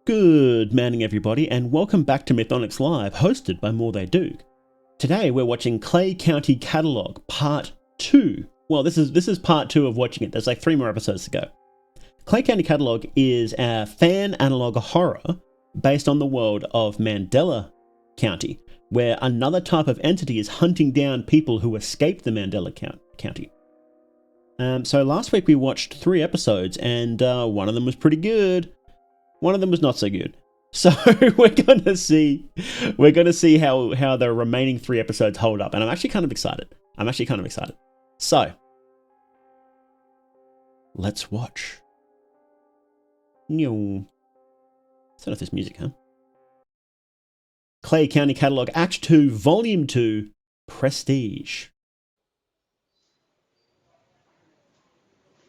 Good morning, everybody, and welcome back to Mythonics Live, hosted by More They Do. Today we're watching County Catalogue Part 2. Well, this is Part 2 of watching it. There's like 3 more episodes to go. County Catalogue is a fan analog horror based on the world of Mandela County, where another type of entity is hunting down people who escaped the Mandela County. So last week we watched 3 episodes, and one of them was pretty good. One of them was not so good. So we're gonna see how the remaining 3 episodes hold up, and I'm actually kind of excited. So let's watch. No. Turn off this music, huh? County Catalogue Act 2, Volume 2, Prestige.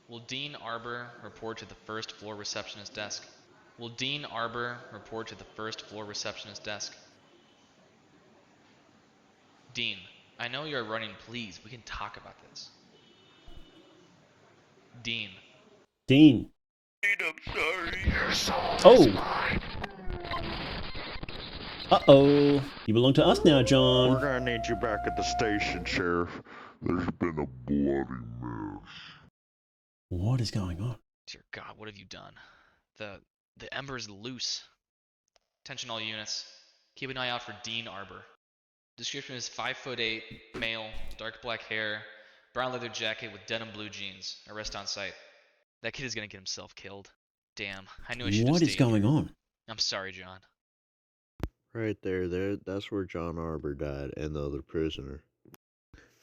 Will Dean Arbor report to the first floor receptionist desk? Will Dean Arbor report to the first floor receptionist desk? Dean, I know you're running. Please, we can talk about this. Dean. I'm sorry. Oh. Uh-oh. You belong to us now, John. We're gonna need you back at the station, Sheriff. There's been a bloody mess. What is going on? Dear God, what have you done? The ember's loose. Attention all units. Keep an eye out for Dean Arbor. Description is 5'8", male, dark black hair, brown leather jacket with denim blue jeans. Arrest on sight. That kid is gonna get himself killed. Damn, I knew I should have stayed. What is going on? I'm sorry, John. Right there, that's where John Arbor died, and the other prisoner.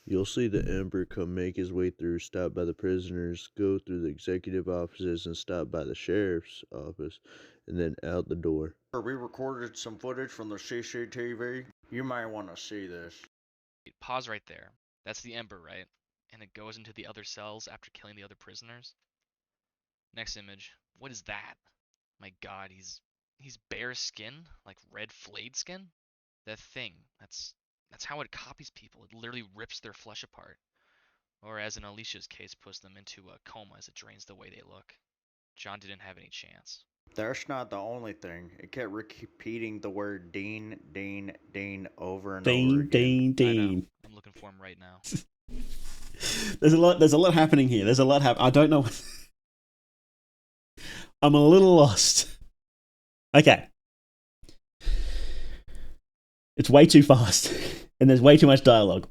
You'll see the Ember come make his way through, stop by the prisoners, go through the executive offices, and stop by the sheriff's office, and then out the door. We recorded some footage from the CCTV. You might want to see this. Pause right there. That's the Ember, right? And it goes into the other cells after killing the other prisoners. Next image. What is that? My God, he's bare skin, like red flayed skin. That thing. That's how it copies people. It literally rips their flesh apart. Or as in Alicia's case, puts them into a coma as it drains the way they look. John didn't have any chance. That's not the only thing. It kept repeating the word Dean, Dean, Dean over and over Dean, again. Dean. I'm looking for him right now. There's a lot happening here. I don't know. I'm a little lost. Okay. It's way too fast, and there's way too much dialogue.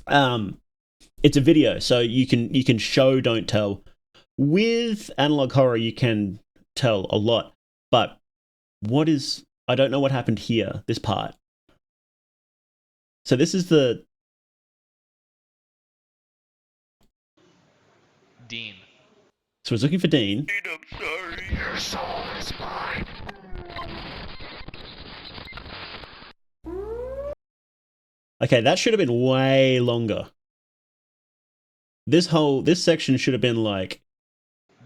It's a video, so you can show, don't tell. With analog horror, you can tell a lot, but I don't know what happened here, this part. So this is the... Dean. So it's looking for Dean. I'm sorry. Your soul is mine. Okay, that should have been way longer. This section should have been like...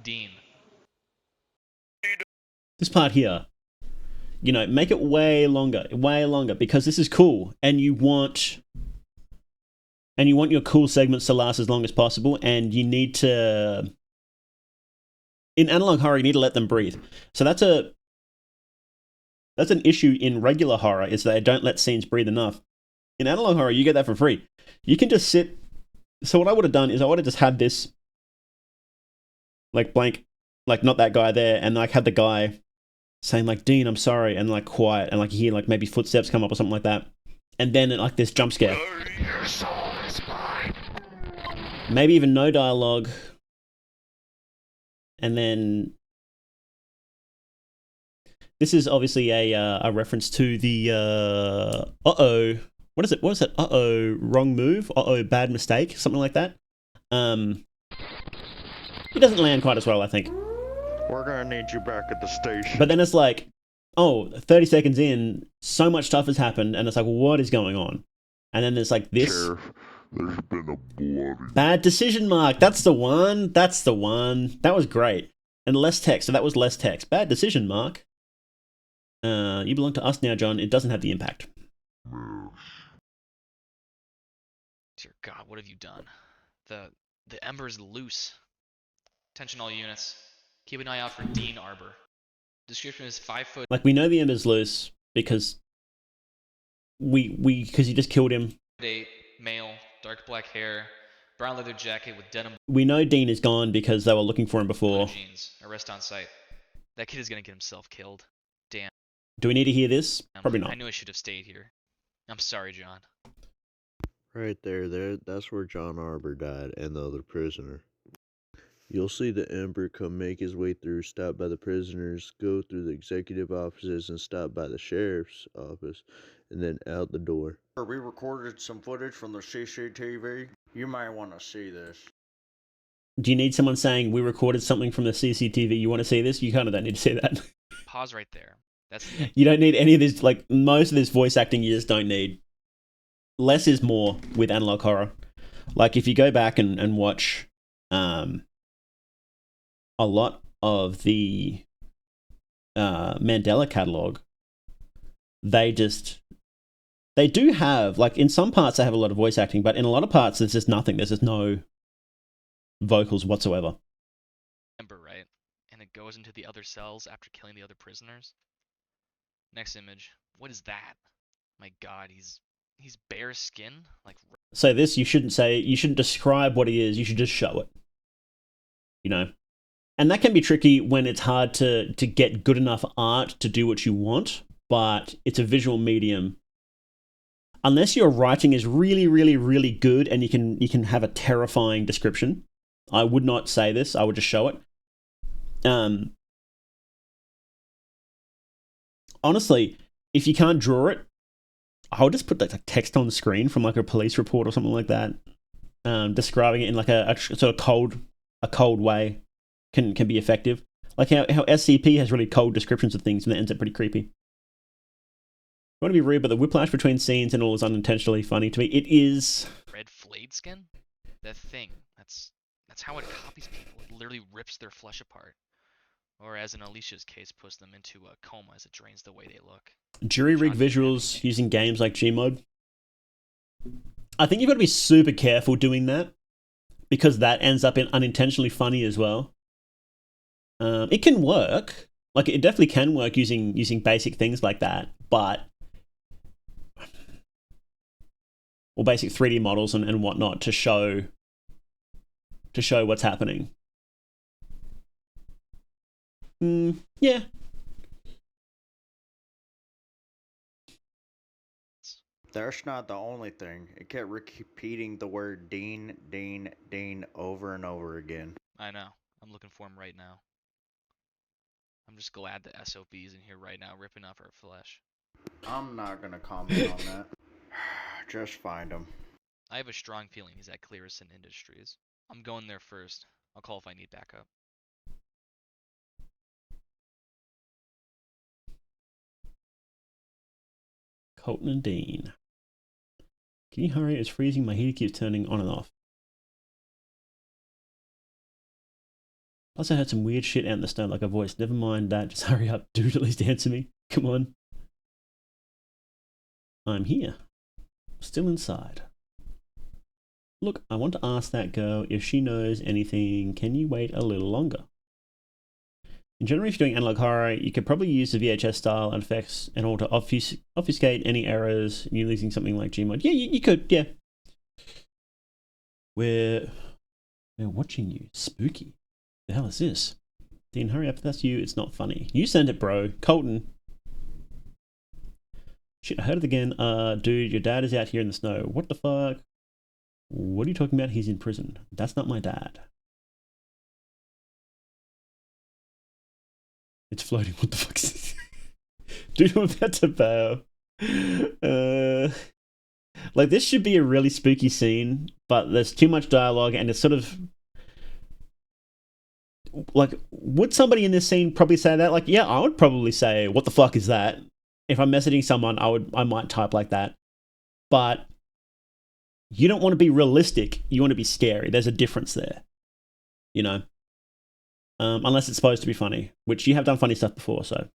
Dean. This part here. You know, make it way longer, because this is cool, and you want your cool segments to last as long as possible, and you need to... In analog horror, you need to let them breathe. So that's an issue in regular horror, is that they don't let scenes breathe enough. In analog horror, you get that for free. You can just sit... So what I would have done is I would have just had this, like, blank, like, not that guy there, and, like, had the guy saying, like, Dean, I'm sorry, and, like, quiet, and, like, you hear, like, maybe footsteps come up or something like that. And then, like, this jump scare. Your soul is mine. Maybe even no dialogue. And then... This is obviously a reference to the, uh-oh... What is it? Uh-oh, wrong move? Uh-oh, bad mistake? Something like that. It doesn't land quite as well, I think. We're gonna need you back at the station. But then it's like, 30 seconds in, so much stuff has happened, and it's like, what is going on? And then there's like this... Sheriff, there's been a bloody... Bad decision, Mark. That's the one. That was great. And less text, so that was less text. Bad decision, Mark. You belong to us now, John. It doesn't have the impact. Dear God, what have you done? The ember's loose. Attention all units. Keep an eye out for Dean Arbor. Description is 5 foot. Like, we know the ember's loose because because he just killed him. 8, male, dark black hair, brown leather jacket with denim We know Dean is gone because they were looking for him before. blue jeans. Arrest on sight. That kid is gonna get himself killed. Damn. Do we need to hear this? Probably not. I knew I should have stayed here. I'm sorry, John. Right there, that's where John Arbor died and the other prisoner. You'll see the Ember come make his way through, stop by the prisoners, go through the executive offices, and stop by the sheriff's office, and then out the door. We recorded some footage from the CCTV. You might want to see this. Do you need someone saying, we recorded something from the CCTV, you want to see this? You kind of don't need to say that. Pause right there. That's You don't need any of this, like, most of this voice acting you just don't need. Less is more with analog horror. Like, if you go back and watch a lot of the Mandela Catalogue, they do have, like, in some parts they have a lot of voice acting, but in a lot of parts there's just nothing. There's just no vocals whatsoever. Ember, right? And it goes into the other cells after killing the other prisoners. Next image. What is that? My God, he's bare skin, like. So this, you shouldn't say, you shouldn't describe what he is, you should just show it. You know? And that can be tricky when it's hard to get good enough art to do what you want, but it's a visual medium. Unless your writing is really, really, really good and you can have a terrifying description, I would not say this, I would just show it. Honestly, if you can't draw it, I would just put like text on the screen from like a police report or something like that, describing it in like a sort of cold way can be effective. Like how SCP has really cold descriptions of things and that ends up pretty creepy. I want to be rude, but the whiplash between scenes and all is unintentionally funny to me. It is. Red flayed skin? That thing. That's how it copies people. It literally rips their flesh apart. Or as in Alicia's case, puts them into a coma as it drains the way they look. Jury rig visuals using games like Gmod. I think you've got to be super careful doing that, because that ends up in unintentionally funny as well. It can work. Like, it definitely can work using basic things like that, but... or basic 3D models and whatnot to show what's happening. Yeah. That's not the only thing. It kept repeating the word Dean, Dean, Dean over and over again. I know. I'm looking for him right now. I'm just glad that SOB's in here right now ripping off our flesh. I'm not gonna comment on that. Just find him. I have a strong feeling he's at Clearison Industries. I'm going there first. I'll call if I need backup. Colton and Dean. Can you hurry? It's freezing. My heater keeps turning on and off. Plus, I heard some weird shit out in the snow, like a voice. Never mind that. Just hurry up. Dude, at least answer me. Come on. I'm here. Still inside. Look, I want to ask that girl if she knows anything. Can you wait a little longer? In general, if you're doing analog horror, you could probably use the VHS style effects in order to obfuscate any errors using something like Gmod. Yeah, you could, yeah. We're watching you. Spooky. The hell is this? Dean, hurry up. If that's you, it's not funny. You sent it, bro. Colton. Shit, I heard it again. Dude, your dad is out here in the snow. What the fuck? What are you talking about? He's in prison. That's not my dad. It's floating. What the fuck is this? Dude, I'm about to bow. Like, this should be a really spooky scene, but there's too much dialogue, and it's sort of... Like, would somebody in this scene probably say that? Like, yeah, I would probably say, what the fuck is that? If I'm messaging someone, I might type like that. But you don't want to be realistic. You want to be scary. There's a difference there. You know? Unless it's supposed to be funny, which you have done funny stuff before, so.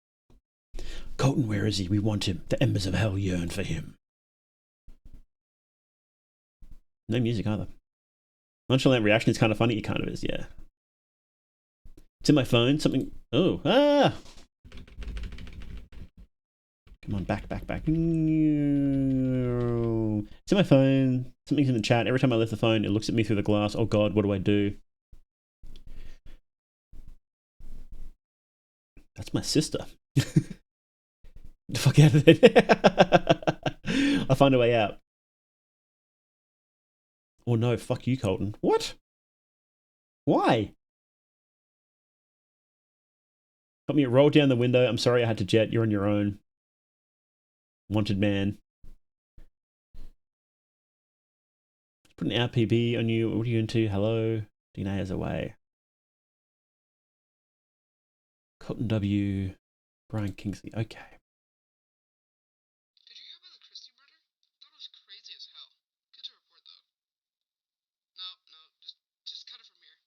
Colton, where is he? We want him. The embers of hell yearn for him. No music either. Nonchalant reaction is kind of funny. It kind of is, yeah. It's in my phone. Something. Oh, ah! Come on, back. It's in my phone. Something's in the chat. Every time I lift the phone, it looks at me through the glass. Oh God, what do I do? That's my sister. The fuck out of there. I'll find a way out. Oh no, fuck you, Colton. What? Why? Help me roll down the window. I'm sorry I had to jet. You're on your own. Wanted man. Put an RPB on you. What are you into? Hello. DNA is away. Colton W. Brian Kingsley. Okay. Did you hear about the Christie murder? Thought it was crazy as hell. Good to report though. No, just cut it from here.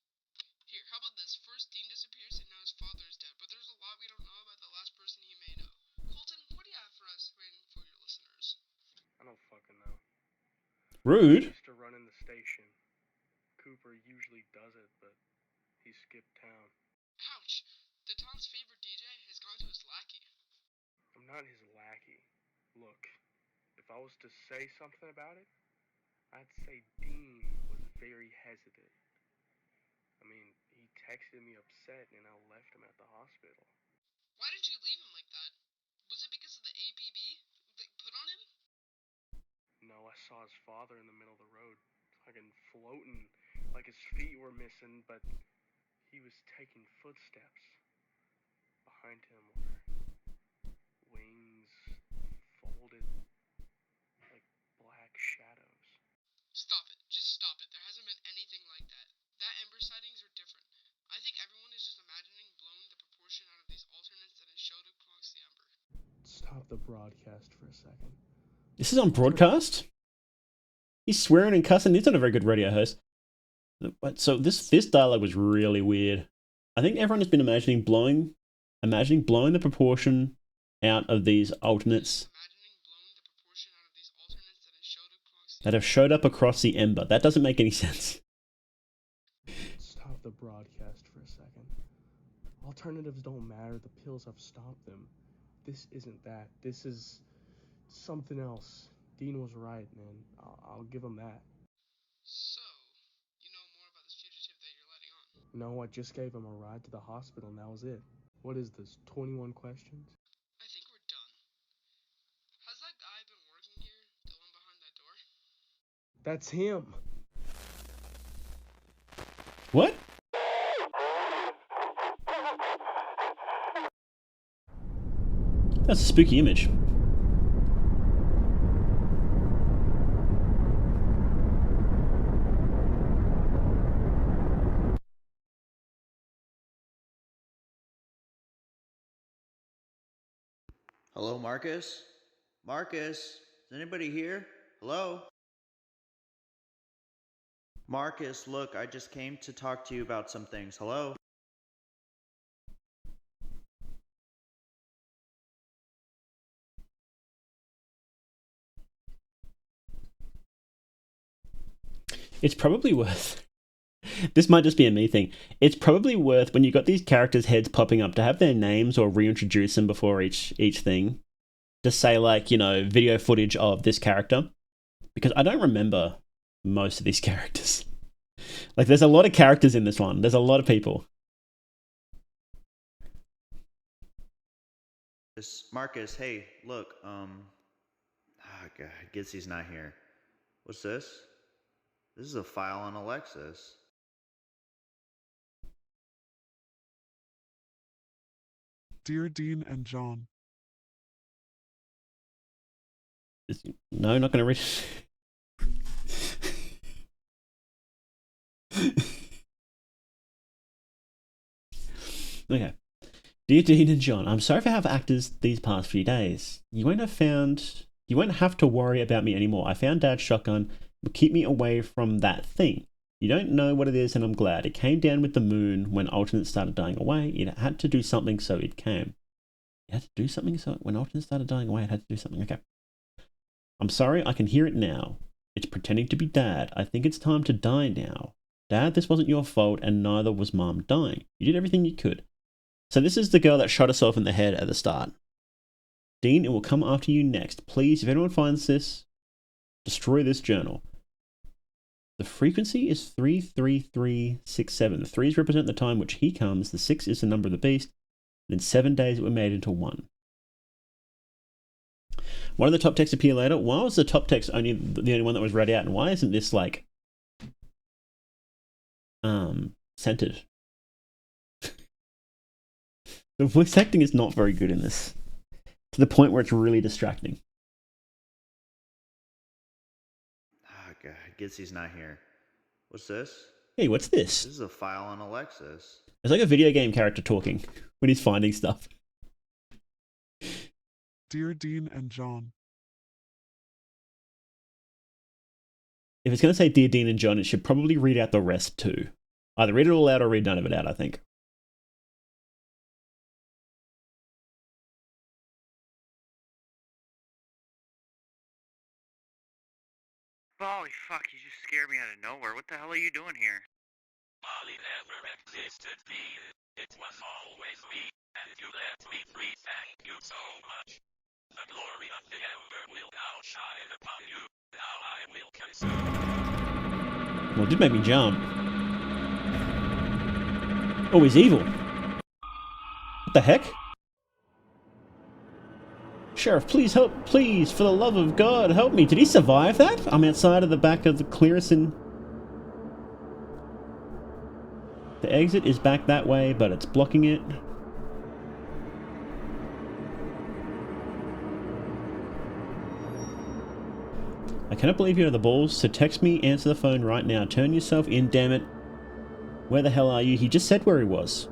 Here, how about this? First Dean disappears and now his father is dead, but there's a lot we don't know about the last person he may know. Colton, what do you have for us for your listeners? I don't fucking know. Rude. Used to run in the station. Cooper usually does it, but he skipped town. Ouch! The town's favorite DJ has gone to his lackey. I'm not his lackey. Look, if I was to say something about it, I'd say Dean was very hesitant. I mean, he texted me upset and I left him at the hospital. Why did you leave him like that? Was it because of the APB they put on him? No, I saw his father in the middle of the road, fucking floating, like his feet were missing, but he was taking footsteps. Behind him were wings folded like black shadows. Stop it. Just stop it. There hasn't been anything like that. That Ember sightings are different. I think everyone is just imagining blowing the proportion out of these alternates that is showed across the Ember. Stop the broadcast for a second. This is on broadcast? He's swearing and cussing. He's not a very good radio host. So this dialogue was really weird. I think everyone has been imagining blowing the proportion out of these alternates that have showed up across the Ember. That doesn't make any sense. Stop the broadcast for a second. Alternatives don't matter. The pills have stopped them. This isn't that. This is something else. Dean was right, man. I'll give him that. So, you know more about this fugitive that you're letting on? No, I just gave him a ride to the hospital and that was it. What is this, 21 questions? I think we're done. Has that guy been working here? The one behind that door? That's him. What? That's a spooky image. Hello, Marcus? Marcus? Is anybody here? Hello? Marcus, look, I just came to talk to you about some things. Hello? It's probably worth... This might just be a me thing. It's probably worth, when you've got these characters' heads popping up, to have their names or reintroduce them before each thing. Just say, like, you know, video footage of this character. Because I don't remember most of these characters. Like, there's a lot of characters in this one. There's a lot of people. Marcus, hey, look, God, I guess he's not here. What's this? This is a file on Alexis. Dear Dean and John. No, not going to read it. Okay. Dear Dean and John, I'm sorry for how I've acted these past few days. You won't have to worry about me anymore. I found Dad's shotgun. It will keep me away from that thing. You don't know what it is, and I'm glad. It came down with the moon when alternates started dying away. It had to do something, so it came. It had to do something, so when alternates started dying away, it had to do something. Okay. I'm sorry, I can hear it now. It's pretending to be Dad. I think it's time to die now. Dad, this wasn't your fault, and neither was Mom dying. You did everything you could. So this is the girl that shot herself in the head at the start. Dean, it will come after you next. Please, if anyone finds this, destroy this journal. The frequency is 33367. The 3s represent the time which he comes. The 6 is the number of the beast. Then 7 days it were made into 1. Why did the top text appear later? Why was the top text only the only one that was read out? And why isn't this like centered? The voice acting is not very good in this. To the point where it's really distracting. Ah, God, Gitsy's not here. What's this? Hey, what's this? This is a file on Alexis. It's like a video game character talking when he's finding stuff. Dear Dean and John, If it's going to say Dear Dean and John, it should probably read out the rest too. Either read it all out or read none of it out, I think. Holy fuck, you just scared me out of nowhere. What the hell are you doing here? Molly never existed, Dean. It was always me, and you let me free. Thank you so much. The glory of the Ember will now shine upon you. Now I will consume. Well, it did make me jump. Oh, he's evil. What the heck? Sheriff, please help. Please, for the love of God, help me. Did he survive that? I'm outside of the back of the clearance and... The exit is back that way, but it's blocking it. I cannot believe you have the balls, so text me, answer the phone right now. Turn yourself in, damn it. Where the hell are you? He just said where he was.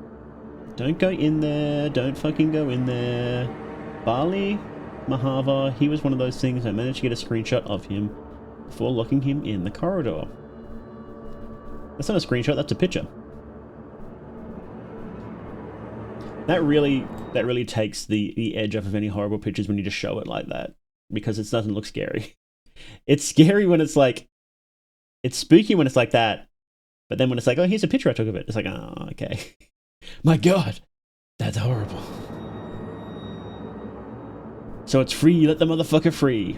Don't go in there. Don't fucking go in there. Bali Mahava, he was one of those things. I managed to get a screenshot of him before locking him in the corridor. That's not a screenshot, that's a picture. That really takes the edge off of any horrible pictures when you just show it like that. Because it doesn't look scary. It's scary when it's like... It's spooky when it's like that. But then when it's like, oh, here's a picture I took of it. It's like, oh, okay. My God. That's horrible. So it's free, let the motherfucker free.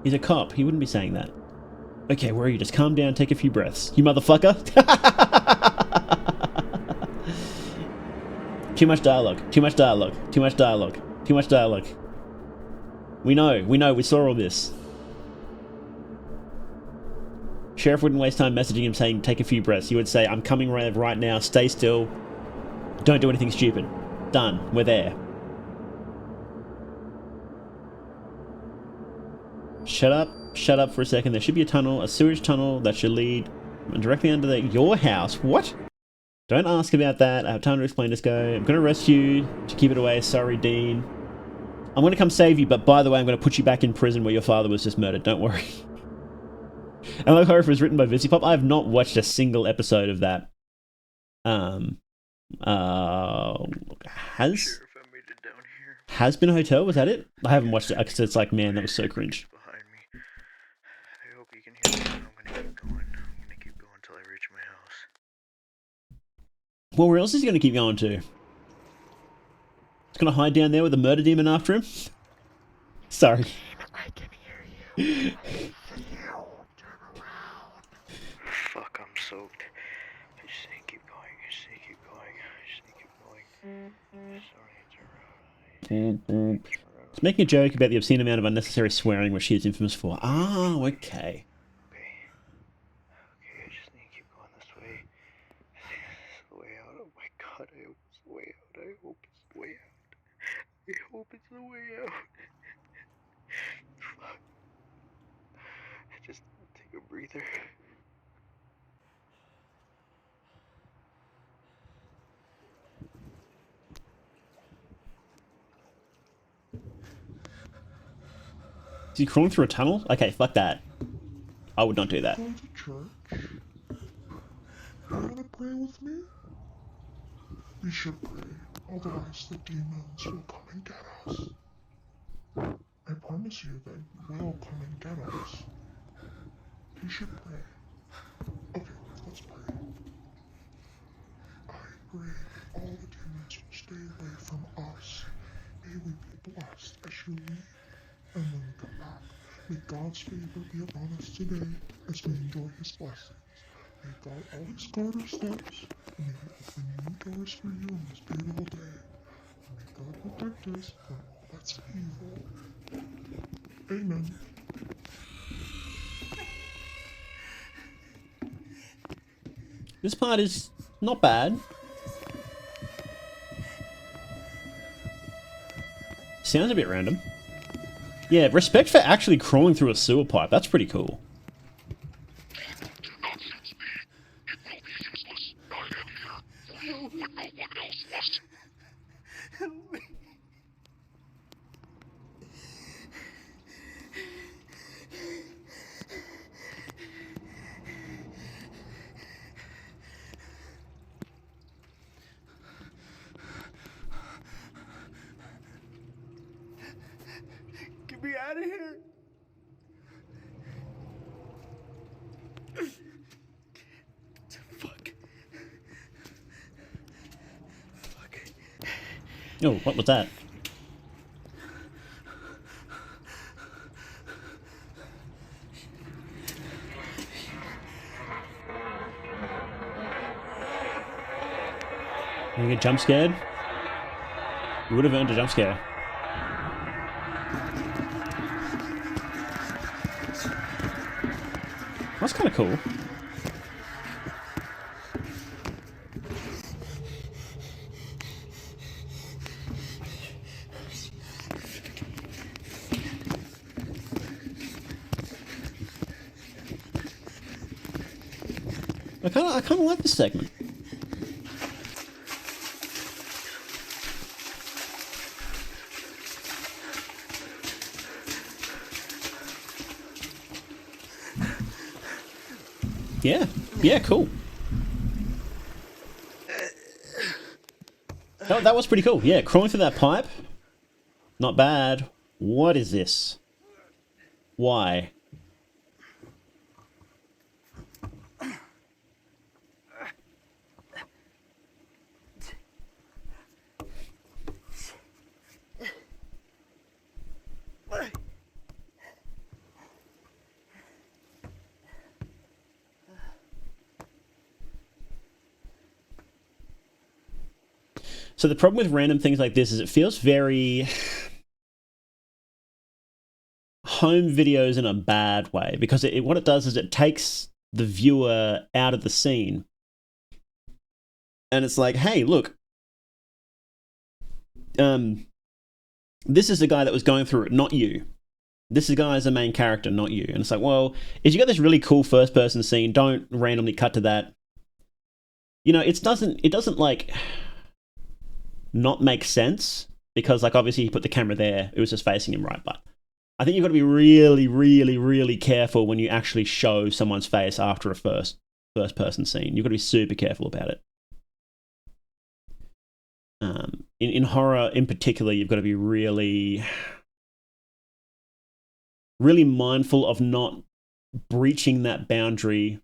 He's a cop, he wouldn't be saying that. Okay, where are you? Just calm down, take a few breaths. You motherfucker! Too much dialogue, too much dialogue, too much dialogue, too much dialogue. We know, we saw all this. Sheriff wouldn't waste time messaging him saying, take a few breaths. He would say, I'm coming right now, stay still. Don't do anything stupid. Done, we're there. Shut up for a second. There should be a tunnel, a sewage tunnel that should lead directly under your house. What? Don't ask about that. I have time to explain this guy. I'm going to arrest you to keep it away. Sorry, Dean. I'm going to come save you, but by the way, I'm going to put you back in prison where your father was just murdered. Don't worry. And like Horror was written by Visipop. I have not watched a single episode of that. Has been a hotel? Was that it? I haven't watched it because it's like, man, that was so cringe. I hope you can hear me. I'm gonna keep going. I'm gonna keep going until I reach my house. Well, where else is he going to keep going to? He's going to hide down there with a murder demon after him? Sorry. I can hear you. Turn around. Fuck, I'm soaked. I just need to keep going. I just need to keep going. I just need to keep going. Sorry, He's making a joke about the obscene amount of unnecessary swearing which she is infamous for. Ah, okay. Okay, I just need to keep going this way. I think this is the way out. Oh my God, I hope it's the way out. I hope it's the way out. I hope it's the way out. Fuck. Just take a breather. Is he crawling through a tunnel? Okay, fuck that. I would not do that. Go to church. You wanna pray with me? We should pray, otherwise the demons will come and get us. I promise you they will come and get us. We should pray. Okay, let's pray. I pray all the demons will stay away from us. May we be blessed as you leave, and when we come back, may God's favor be upon us today as we enjoy his blessings. May God always guard our steps, and may he open new doors for you on this beautiful day. And may God protect us from all that's evil. Amen. This part is not bad. Sounds a bit random. Yeah, respect for actually crawling through a sewer pipe. That's pretty cool. Do not use me. It will be useless. I am here for you when no one else was. Help me. Get me out of here. Fuck. Fuck. Oh, what was that? You get jump scared? You would have earned a jump scare. That's kind of cool. I kind of like this segment. Yeah, cool. That was pretty cool. Yeah, crawling through that pipe. Not bad. What is this? Why? So the problem with random things like this is it feels very home videos in a bad way, because what it does is it takes the viewer out of the scene. And it's like, hey, look, this is the guy that was going through it, not you. This guy is the main character, not you. And it's like, well, if you got this really cool first person scene, don't randomly cut to that. You know, it doesn't like not make sense, because like obviously he put the camera there, it was just facing him right, but I think you've got to be really, really, really careful when you actually show someone's face after a first person scene. You've got to be super careful about it. In horror in particular, you've got to be really, really mindful of not breaching that boundary,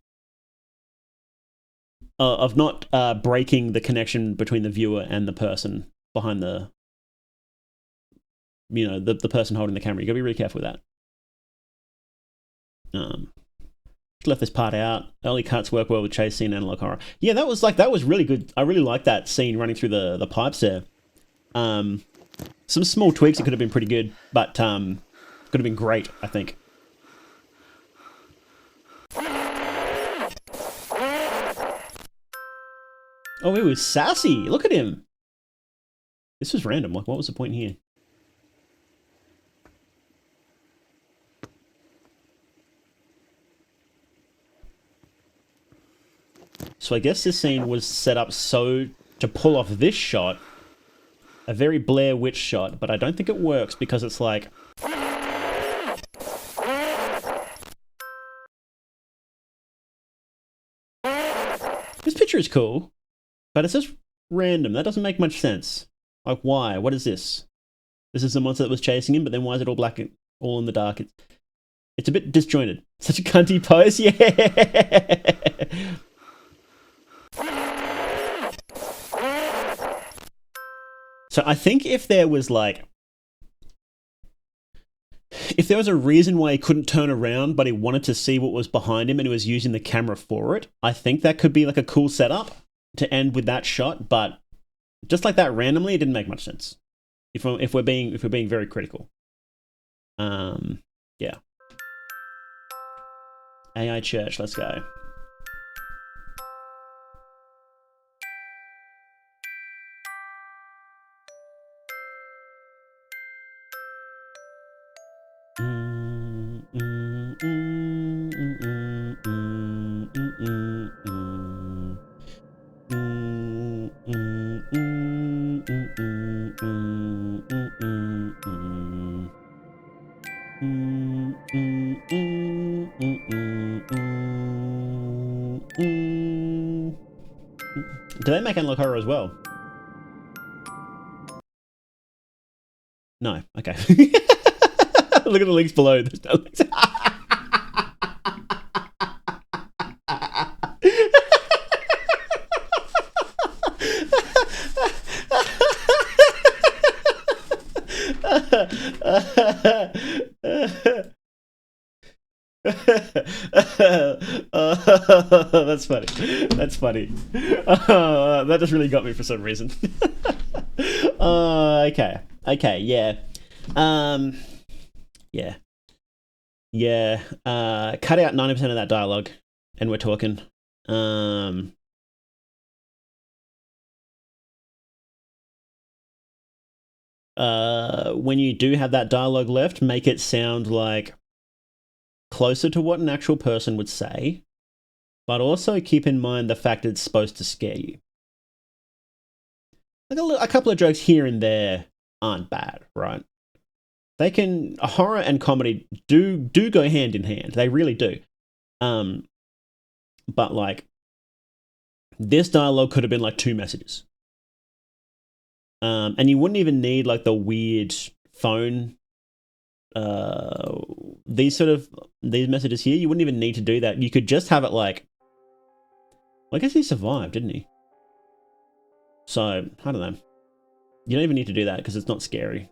of not breaking the connection between the viewer and the person behind the, you know, the person holding the camera. You gotta be really careful with that. Left this part out. Early cuts work well with chase scene and analog horror. Yeah, that was really good. I really liked that scene running through the pipes there. Some small tweaks, it could have been pretty good, but could have been great, I think. Oh, he was sassy. Look at him. This was random. Like, what was the point here? So I guess this scene was set up so to pull off this shot, a very Blair Witch shot, but I don't think it works because it's like... This picture is cool, but it's just random. That doesn't make much sense. Like, why? What is this? This is the monster that was chasing him, but then why is it all black, all in the dark? It's a bit disjointed. Such a cunty pose, yeah! So I think if there was like if there was a reason why he couldn't turn around, but he wanted to see what was behind him and he was using the camera for it, I think that could be like a cool setup to end with that shot. But just like that randomly, it didn't make much sense. If we're being very critical. Yeah. AI Church, let's go. Do they make Unlock Horror as well? No. Okay. Look at the links below. There's no links. That's funny. That's funny. That just really got me for some reason. Okay. Okay. Yeah. Yeah. Yeah. Cut out 90% of that dialogue, and we're talking. When you do have that dialogue left, make it sound like closer to what an actual person would say, but also keep in mind the fact it's supposed to scare you. Like a couple of jokes here and there aren't bad, right? They can, horror and comedy do go hand in hand. They really do. But like, this dialogue could have been like 2 messages. And you wouldn't even need like the weird phone. These messages here, you wouldn't even need to do that. You could just have it like, well, I guess he survived, didn't he? So, I don't know. You don't even need to do that because it's not scary.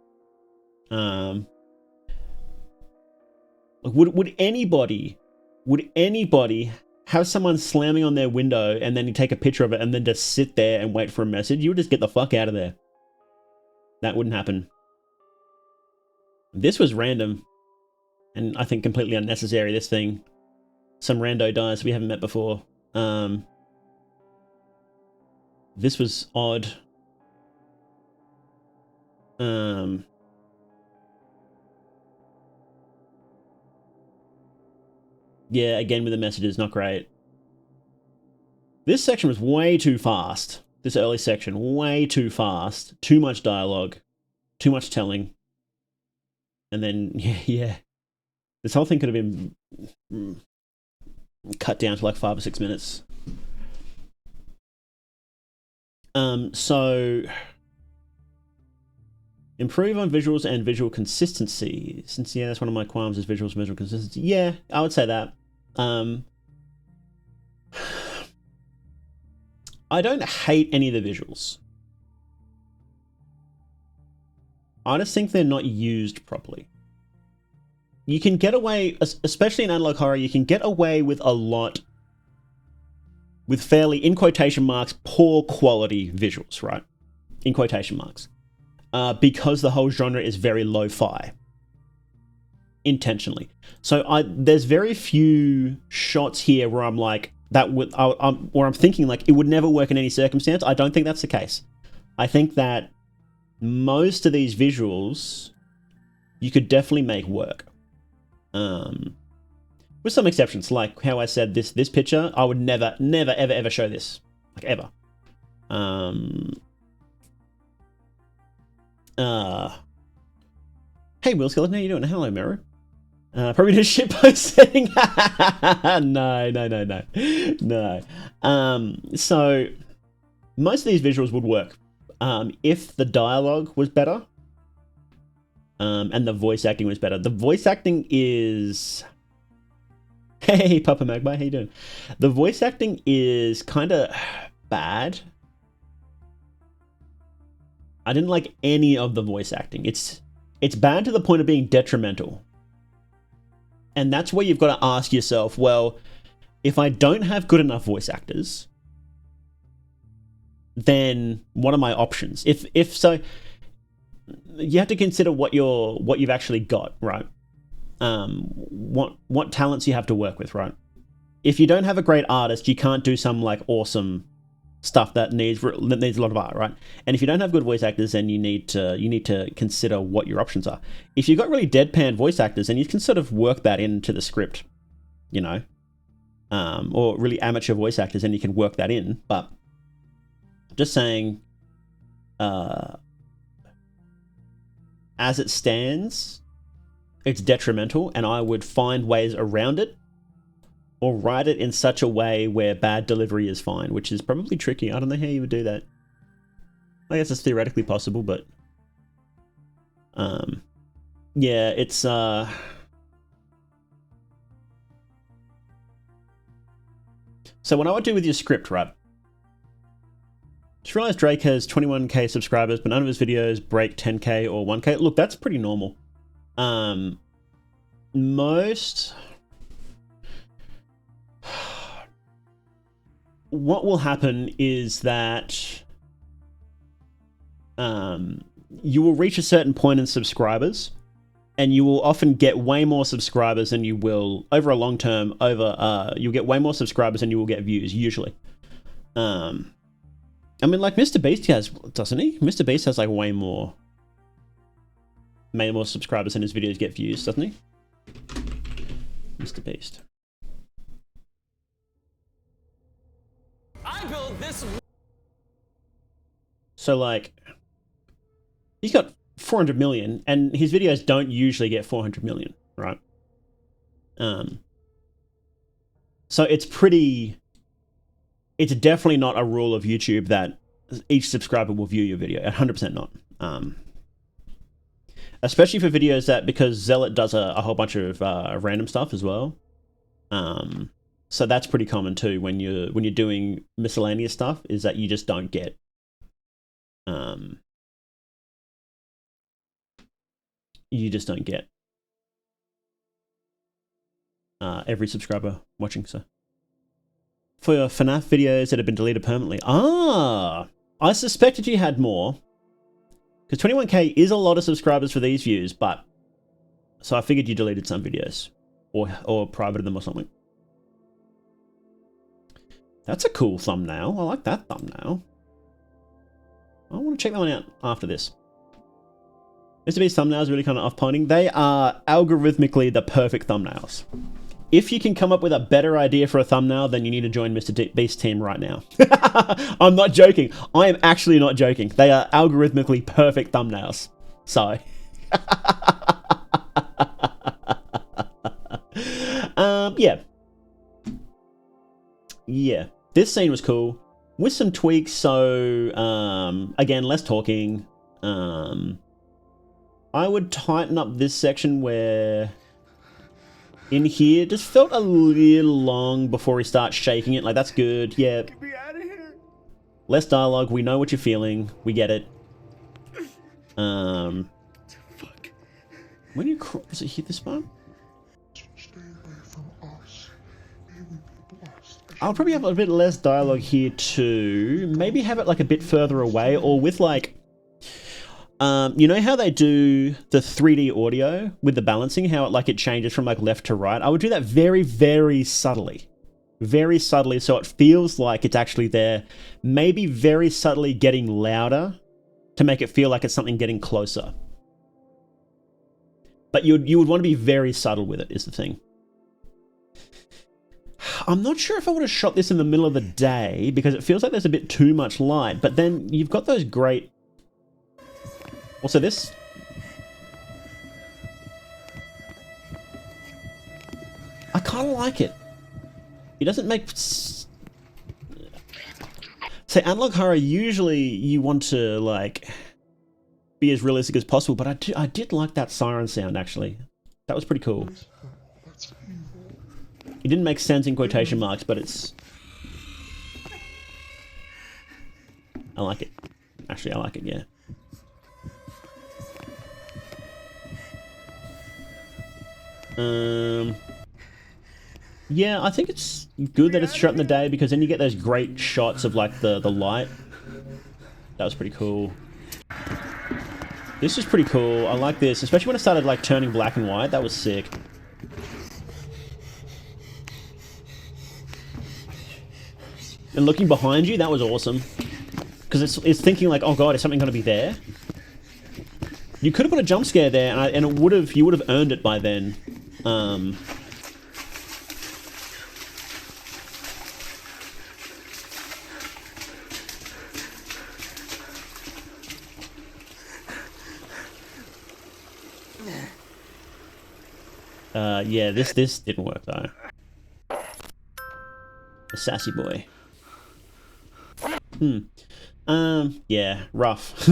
Would anybody have someone slamming on their window and then you take a picture of it and then just sit there and wait for a message? You would just get the fuck out of there. That wouldn't happen. This was random and I think completely unnecessary, this thing. Some rando dies we haven't met before. This was odd. Yeah, again with the messages, not great. This section was way too fast. This early section, way too fast. Too much dialogue. Too much telling. And then, yeah. This whole thing could have been cut down to like 5 or 6 minutes. So improve on visuals and visual consistency. Since, yeah, that's one of my qualms is visuals and visual consistency. Yeah, I would say that. I don't hate any of the visuals. I just think they're not used properly. You can get away, especially in analog horror, you can get away with a lot with fairly, in quotation marks, poor quality visuals, right? In quotation marks. Because the whole genre is very lo-fi. Intentionally. So there's very few shots here where I'm like, where I'm thinking like, it would never work in any circumstance. I don't think that's the case. I think that most of these visuals, you could definitely make work. With some exceptions, like how I said this picture, I would never, ever show this. Like, ever. Hey, Will Skeleton, how you doing? Hello, Mirror. Probably gonna shit post setting. No. So, most of these visuals would work if the dialogue was better and the voice acting was better. The voice acting is... Hey, Papa Magpie, how you doing? The voice acting is kind of bad. I didn't like any of the voice acting. It's It's bad to the point of being detrimental. And that's where you've got to ask yourself, well, if I don't have good enough voice actors, then what are my options? If so, you have to consider what you've actually got, right? What talents you have to work with, right? If you don't have a great artist, you can't do some like awesome stuff that needs a lot of art, right? And if you don't have good voice actors, then you need to consider what your options are. If you've got really deadpan voice actors, then you can sort of work that into the script, you know, or really amateur voice actors, and you can work that in. But just saying, as it stands, it's detrimental, and I would find ways around it, or write it in such a way where bad delivery is fine, which is probably tricky. I don't know how you would do that. I guess it's theoretically possible, but yeah, it's so what I would do with your script, right? Just realized Drake has 21k subscribers, but none of his videos break 10k or 1k. Look, that's pretty normal. What will happen is that you will reach a certain point in subscribers, and you will often get way more subscribers than you will over a long term. You'll get way more subscribers than you will get views usually. I mean, like Mr. Beast has, doesn't he? Mr. Beast has like way more subscribers than his videos get views, doesn't he? Mr. Beast. I built this. So like, he's got 400 million, and his videos don't usually get 400 million, right? So it's definitely not a rule of YouTube that each subscriber will view your video. 100% not. Especially for videos that, because Zealot does a whole bunch of random stuff as well. So that's pretty common too when you're doing miscellaneous stuff, is that you just don't get every subscriber watching. So for your FNAF videos that have been deleted permanently, I suspected you had more, because 21k is a lot of subscribers for these views, but so I figured you deleted some videos or privated them or something. That's a cool thumbnail. I like that thumbnail. I want to check that one out after this. Mr. Beast thumbnails are really kind of off-putting. They are algorithmically the perfect thumbnails. If you can come up with a better idea for a thumbnail, then you need to join Mr. Beast's team right now. I'm not joking. I am actually not joking. They are algorithmically perfect thumbnails. So. Yeah. Yeah. This scene was cool. With some tweaks, so, again, less talking. I would tighten up this section where... in here, just felt a little long before he starts shaking it. Like, that's good. Yeah. Get me out of here. Less dialogue. We know what you're feeling. We get it. Fuck. When you does it hit this button? Stay away from us. May we be blessed. I'll probably have a bit less dialogue here too. Maybe have it like a bit further away, or with like... you know how they do the 3D audio with the balancing, how it changes from like left to right? I would do that very, very subtly. Very subtly, so it feels like it's actually there. Maybe very subtly getting louder to make it feel like it's something getting closer. But you would want to be very subtle with it, is the thing. I'm not sure if I would have shot this in the middle of the day, because it feels like there's a bit too much light, but then you've got those great... Also this... I kind of like it. It doesn't make... Say, analog horror, usually you want to, like, be as realistic as possible, but I did like that siren sound, actually. That was pretty cool. It didn't make sense in quotation marks, but it's... I like it. Actually, I like it, yeah. Yeah, I think it's good that it's shot in the day because then you get those great shots of like the light. That was pretty cool. This is pretty cool. I like this, especially when it started like turning black and white. That was sick. And looking behind you, that was awesome. Because it's thinking like, oh god, is something going to be there? You could have put a jump scare there, and you would have earned it by then. Yeah, this didn't work though. A sassy boy. Yeah, rough.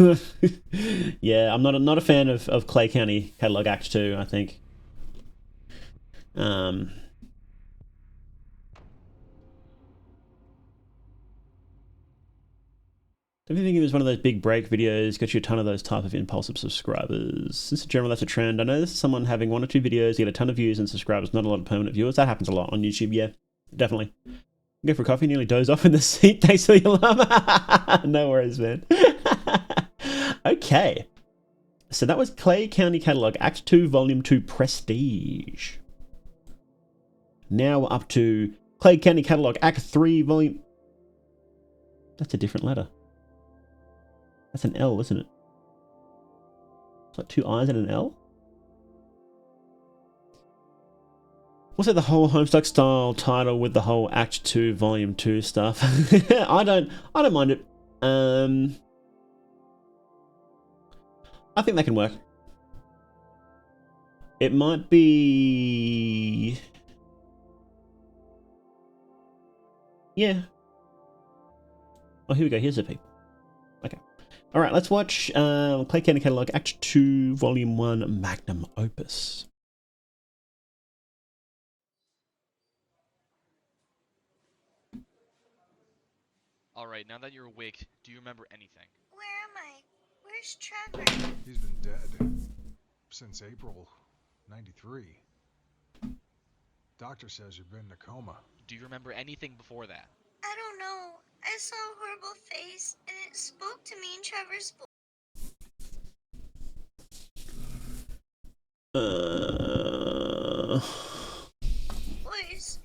Yeah, I'm not a fan of Clay County Catalogue Act 2, I think. Don't you think it was one of those big break videos, got you a ton of those type of impulsive subscribers? Since in general that's a trend. I know this is someone having 1 or 2 videos, get a ton of views and subscribers, not a lot of permanent viewers. That happens a lot on YouTube, yeah, definitely. Go for a coffee, nearly doze off in the seat. Thanks for the alarm. No worries, man. Okay. So that was Clay County Catalogue Act 2, Volume 2, Prestige. Now we're up to Clay County Catalogue Act 3, Volume... That's a different letter. That's an L, isn't it? It's like 2 I's and an L? What's it, the whole Homestuck style title with the whole Act 2 Volume 2 stuff? I don't mind it. I think that can work. It might be... Yeah. Oh, here we go. Here's the people. Okay. Alright, let's watch Clay County Catalogue Act 2 Volume 1 Magnum Opus. Alright, now that you're awake, do you remember anything? Where am I? Where's Trevor? He's been dead since April 93. Doctor says you've been in a coma. Do you remember anything before that? I don't know. I saw a horrible face, and it spoke to me in Trevor's voice. Boys,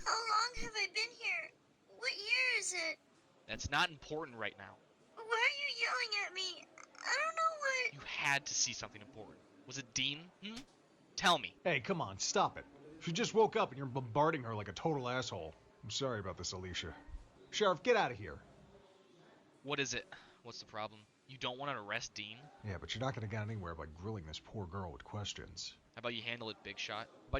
how long have I been here? What year is it? That's not important right now. Why are you yelling at me? I don't know what... You had to see something important. Was it Dean? Tell me. Hey, come on, stop it. She just woke up and you're bombarding her like a total asshole. I'm sorry about this, Alicia. Sheriff, get out of here. What is it? What's the problem? You don't want to arrest Dean? Yeah, but you're not gonna get anywhere by grilling this poor girl with questions. How about you handle it, Big Shot? I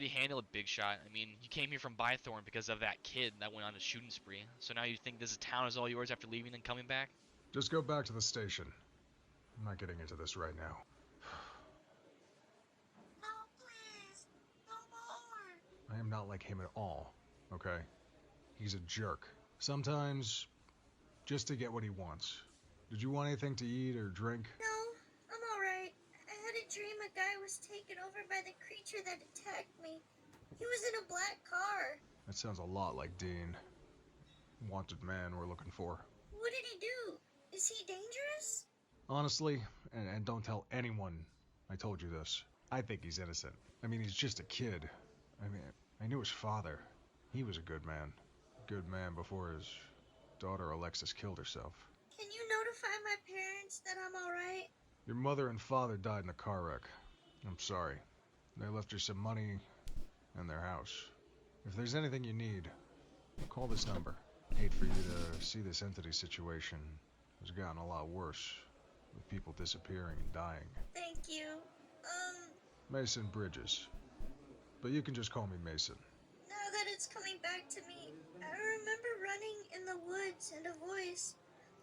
mean, you came here from Bythorn because of that kid that went on a shooting spree. So now you think this town is all yours after leaving and coming back? Just go back to the station. I'm not getting into this right now. No, please. No more. I am not like him at all, okay? He's a jerk. Sometimes, just to get what he wants. Did you want anything to eat or drink? No, I'm alright. I had a dream a guy was taken over by the creature that attacked me. He was in a black car. That sounds a lot like Dean. Wanted man we're looking for. What did he do? Is he dangerous? Honestly, and don't tell anyone I told you this, I think he's innocent. I mean, he's just a kid. I mean, I knew his father. He was a good man. Good man before his daughter Alexis killed herself. Can you notify my parents that I'm alright? Your mother and father died in a car wreck. I'm sorry. They left you some money and their house. If there's anything you need, call this number. Hate for you to see this entity situation has gotten a lot worse, with people disappearing and dying. Thank you. Mason Bridges. But you can just call me Mason. Now that it's coming back to me, I remember running in the woods and a voice,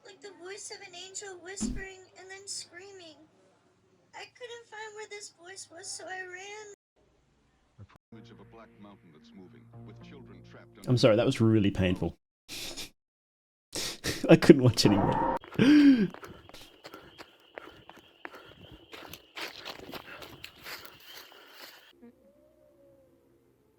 like the voice of an angel whispering and then screaming. I couldn't find where this voice was, so I ran. Image of a black mountain that's moving, with children trapped under... I'm sorry, that was really painful. I couldn't watch anymore.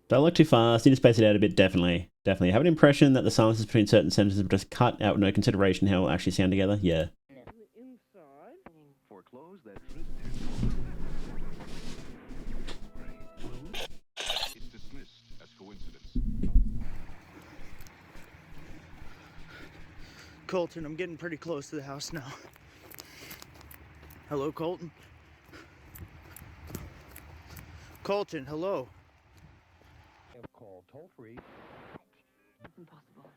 Dialogue too fast. Need to space it out a bit. Definitely. I have an impression that the silences between certain sentences were just cut out with no consideration how it'll actually sound together. Yeah. Foreclose that it's dismissed as coincidence. Colton, I'm getting pretty close to the house now. Hello, Colton? Colton, hello? Call toll free. It's impossible.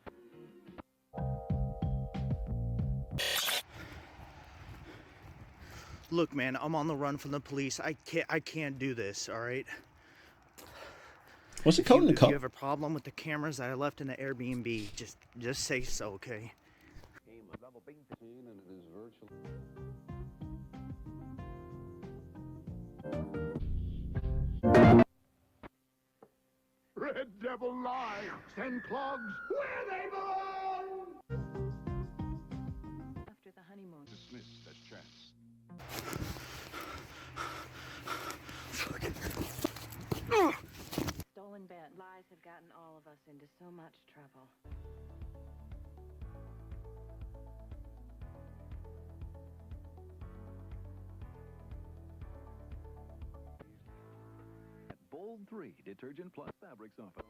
Look, man, I'm on the run from the police. I can't do this, all right? What's it called in the If cop? you have a problem with the cameras that I left in the Airbnb, just say so, okay? Red Devil Live! Send clogs where they belong! After the honeymoon. Dismissed as chance. Stolen bet. Lies have gotten all of us into so much trouble. Bold 3 detergent plus fabric softener.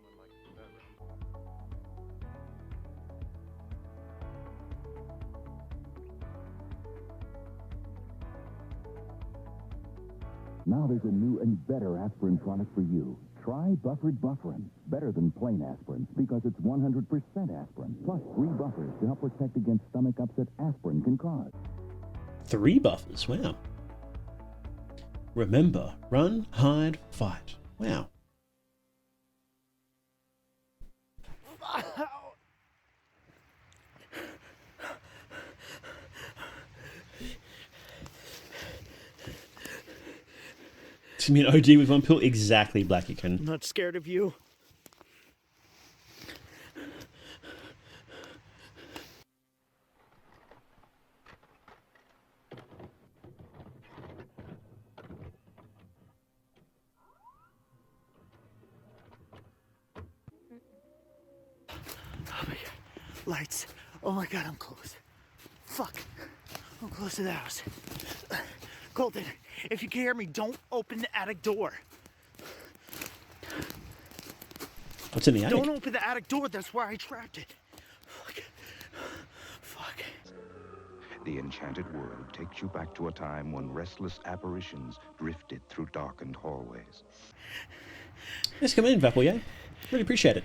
Now there's a new and better aspirin product for you. Try Buffered Bufferin. Better than plain aspirin because it's 100% aspirin. Plus 3 buffers to help protect against stomach upset aspirin can cause. 3 buffers. Wow. Remember, run, hide, fight. Wow. To me, an OG with 1 pill? Exactly, Blackykin. I'm not scared of you. Oh my god. Lights. Oh my god, I'm close. Fuck. I'm close to the house. Colton, if you can hear me, don't open the attic door. What's in the attic? Don't open the attic door, that's where I trapped it. Fuck. The enchanted world takes you back to a time when restless apparitions drifted through darkened hallways. Let's come in, Vapple, yeah? Really appreciate it.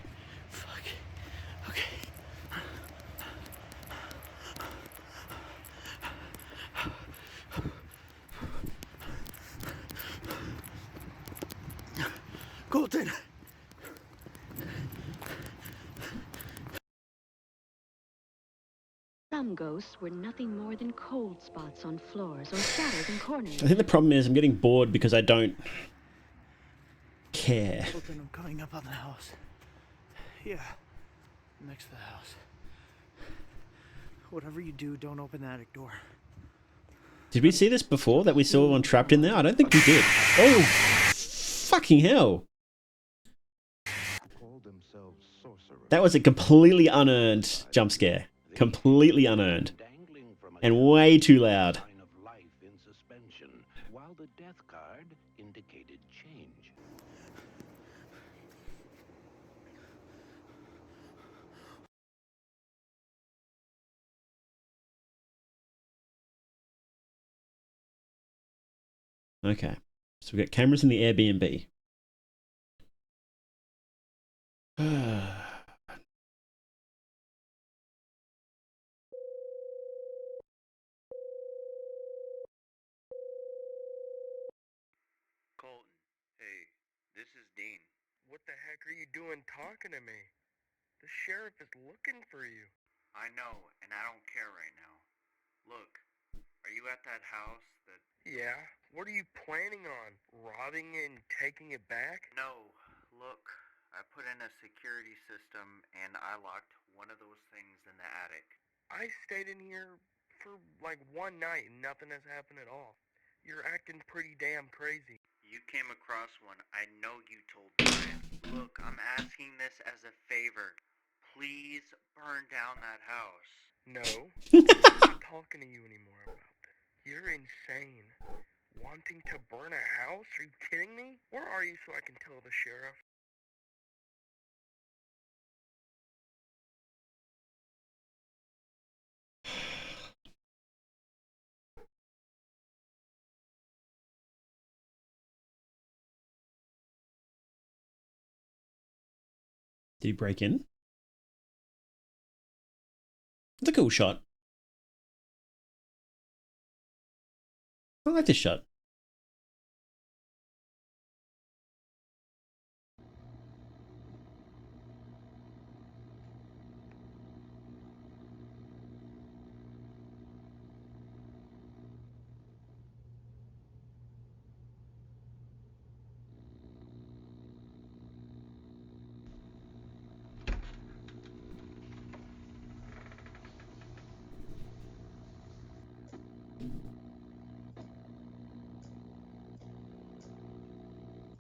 Colton! Some ghosts were nothing more than cold spots on floors or shadows in corners. I think the problem is I'm getting bored because I don't care. Colton, I'm coming up on the house. Yeah, next to the house. Whatever you do, don't open the attic door. Did we see this before, that we saw one trapped in there? I don't think we did. Oh, fucking hell. That was a completely unearned jump scare. Completely unearned. And way too loud. While the death card indicated change. Okay. So we've got cameras in the Airbnb. Colton, hey, this is Dean. What the heck are you doing talking to me? The sheriff is looking for you. I know, and I don't care right now. Look, are you at that house that... Yeah? What are you planning on? Robbing it and taking it back? No, look, I put in a security system and I locked one of those things in the attic. I stayed in here for like one night and nothing has happened at all. You're acting pretty damn crazy. You came across one. I know you told Brian. Look, I'm asking this as a favor. Please burn down that house. No, I'm not talking to you anymore about this. You're insane. Wanting to burn a house? Are you kidding me? Where are you so I can tell the sheriff? Did he break in? It's a cool shot. I like this shot.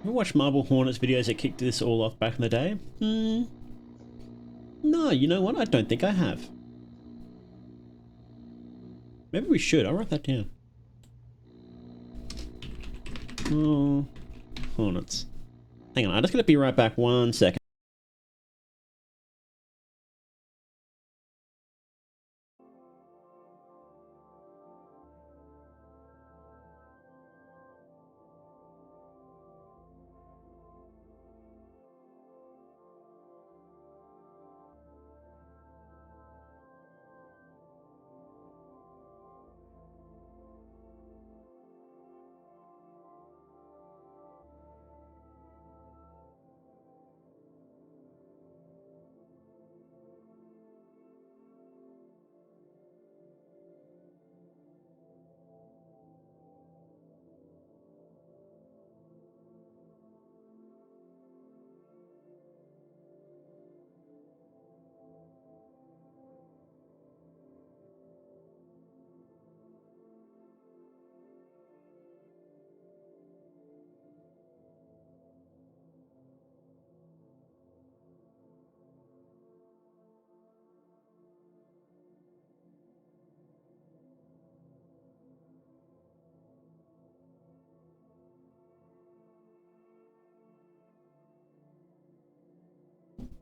I watched Marble Hornets videos that kicked this all off back in the day. No, you know what? I don't think I have. Maybe we should. I'll write that down. Oh, Hornets. Hang on, I'm just going to be right back 1 second.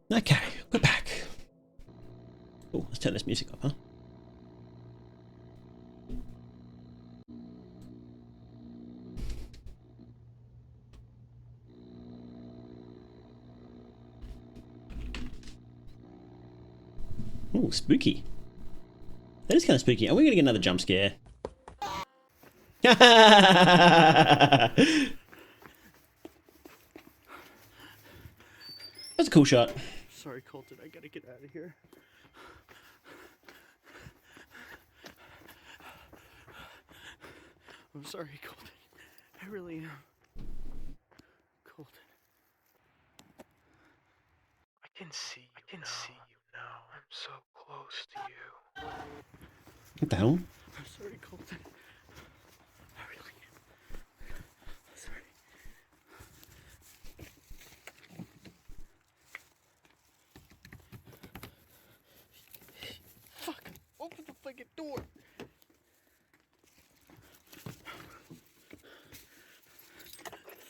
Okay, we're back. Oh, let's turn this music up, huh? Oh, spooky. That is kind of spooky. Are we going to get another jump scare? That's a cool shot. Sorry, Colton, I gotta get out of here. I'm sorry, Colton. I really am. Colton. I can see you now. I'm so close to you. What the hell? I'm sorry, Colton. I really am. I'm sorry. Fuck! Open the fucking door!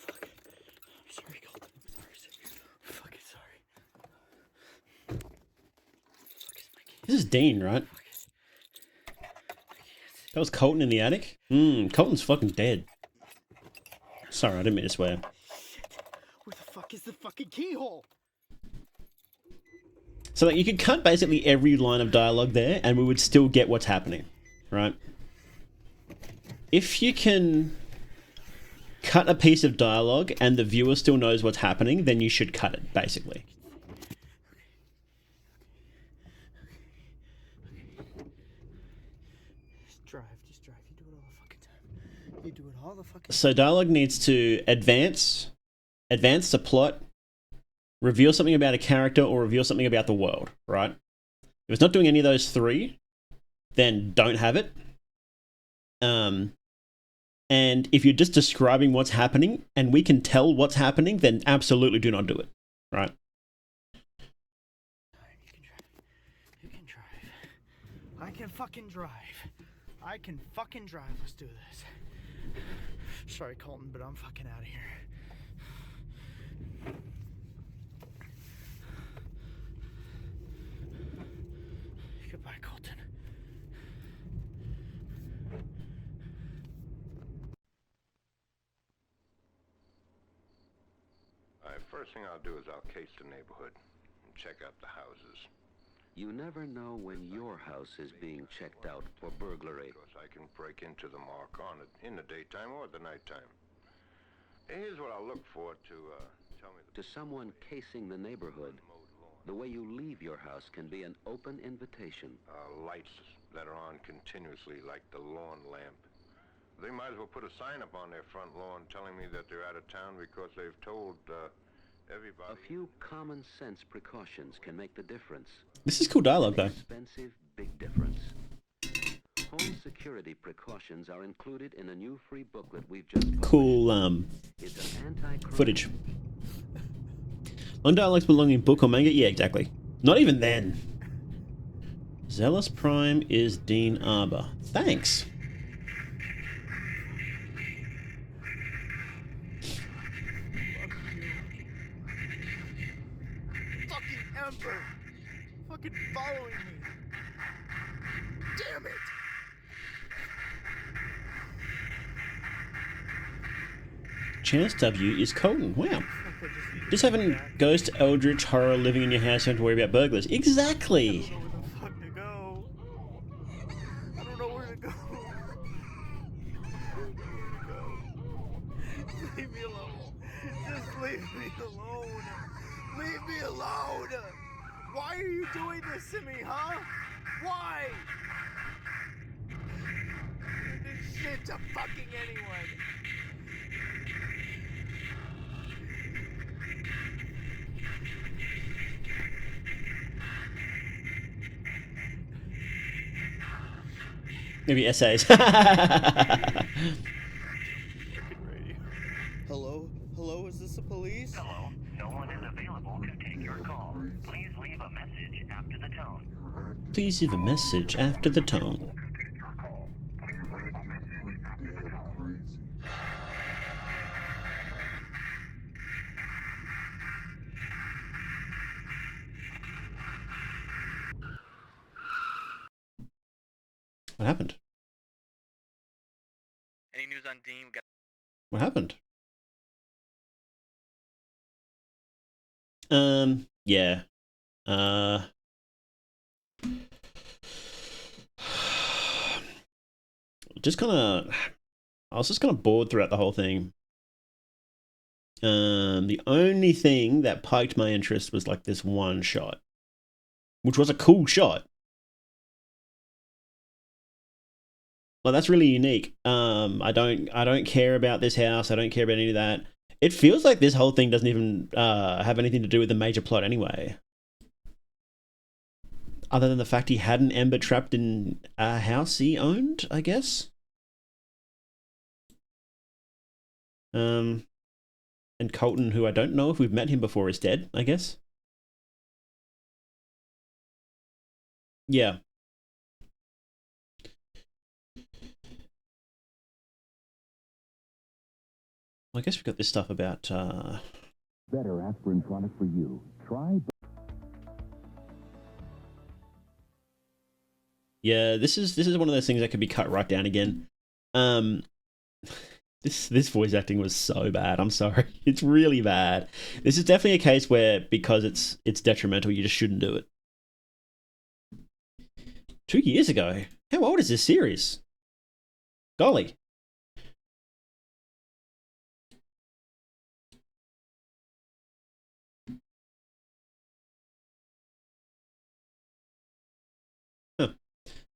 Fuck. I'm sorry, Colton. I'm sorry. I'm fucking sorry. This is Dean, right? That was Colton in the attic? Colton's fucking dead. Sorry, I didn't mean to swear. Where the fuck is the fucking keyhole? So like, you could cut basically every line of dialogue there and we would still get what's happening, right? If you can cut a piece of dialogue and the viewer still knows what's happening, then you should cut it, basically. Just drive. You do it all the fucking time. You do it all the fucking So dialogue needs to advance the plot, reveal something about a character, or reveal something about the world, right? If it's not doing any of those three, then don't have it. And if you're just describing what's happening and we can tell what's happening, then absolutely do not do it, right? You can drive. I can fucking drive. I can fucking drive. Let's do this. Sorry, Colton, but I'm fucking out of here. Goodbye, Colton. First thing I'll do is I'll case the neighborhood and check out the houses. You never know when your house is being checked out for burglary. Because I can break into them or on it in the daytime or the nighttime. Here's what I'll look for to tell me. To someone casing the neighborhood, the way you leave your house can be an open invitation. Lights that are on continuously, like the lawn lamp. They might as well put a sign up on their front lawn telling me that they're out of town because they've told everybody. A few common sense precautions can make the difference. This is cool dialogue, though. Expensive, big difference. Home security precautions are included in a new free booklet we've just published. Cool footage. Long dialogues belong in book or manga? Yeah, exactly. Not even then. Zealous Prime is Dean Arbor. Thanks. Fucking Ember! Fucking following me! Damn it! Chance W is Colton. Wow. Just having ghost, eldritch, horror living in your house, you don't have to worry about burglars. Exactly! I don't know where to go. Leave me alone. Just leave me alone. Leave me alone. Why are you doing this to me, huh? Why? You did shit to fucking anyone. Maybe essays. Hello? Hello, is this the police? Hello, no one is available to take your call. Please leave a message after the tone. Please leave a message after the tone. What happened? Any news on Dean? What happened? Yeah. Just kind of, I was just kind of bored throughout the whole thing. The only thing that piqued my interest was like this one shot, which was a cool shot. Well, that's really unique. I don't care about this house. I don't care about any of that. It feels like this whole thing doesn't even have anything to do with the major plot anyway. Other than the fact he had an Ember trapped in a house he owned, I guess. And Colton, who I don't know if we've met him before, is dead, I guess. Yeah. I guess we've got this stuff about better aspirin product for you. Try. Yeah, this is one of those things that could be cut right down again. This voice acting was so bad. I'm sorry. It's really bad. This is definitely a case where because it's detrimental, you just shouldn't do it. 2 years ago. How old is this series? Golly.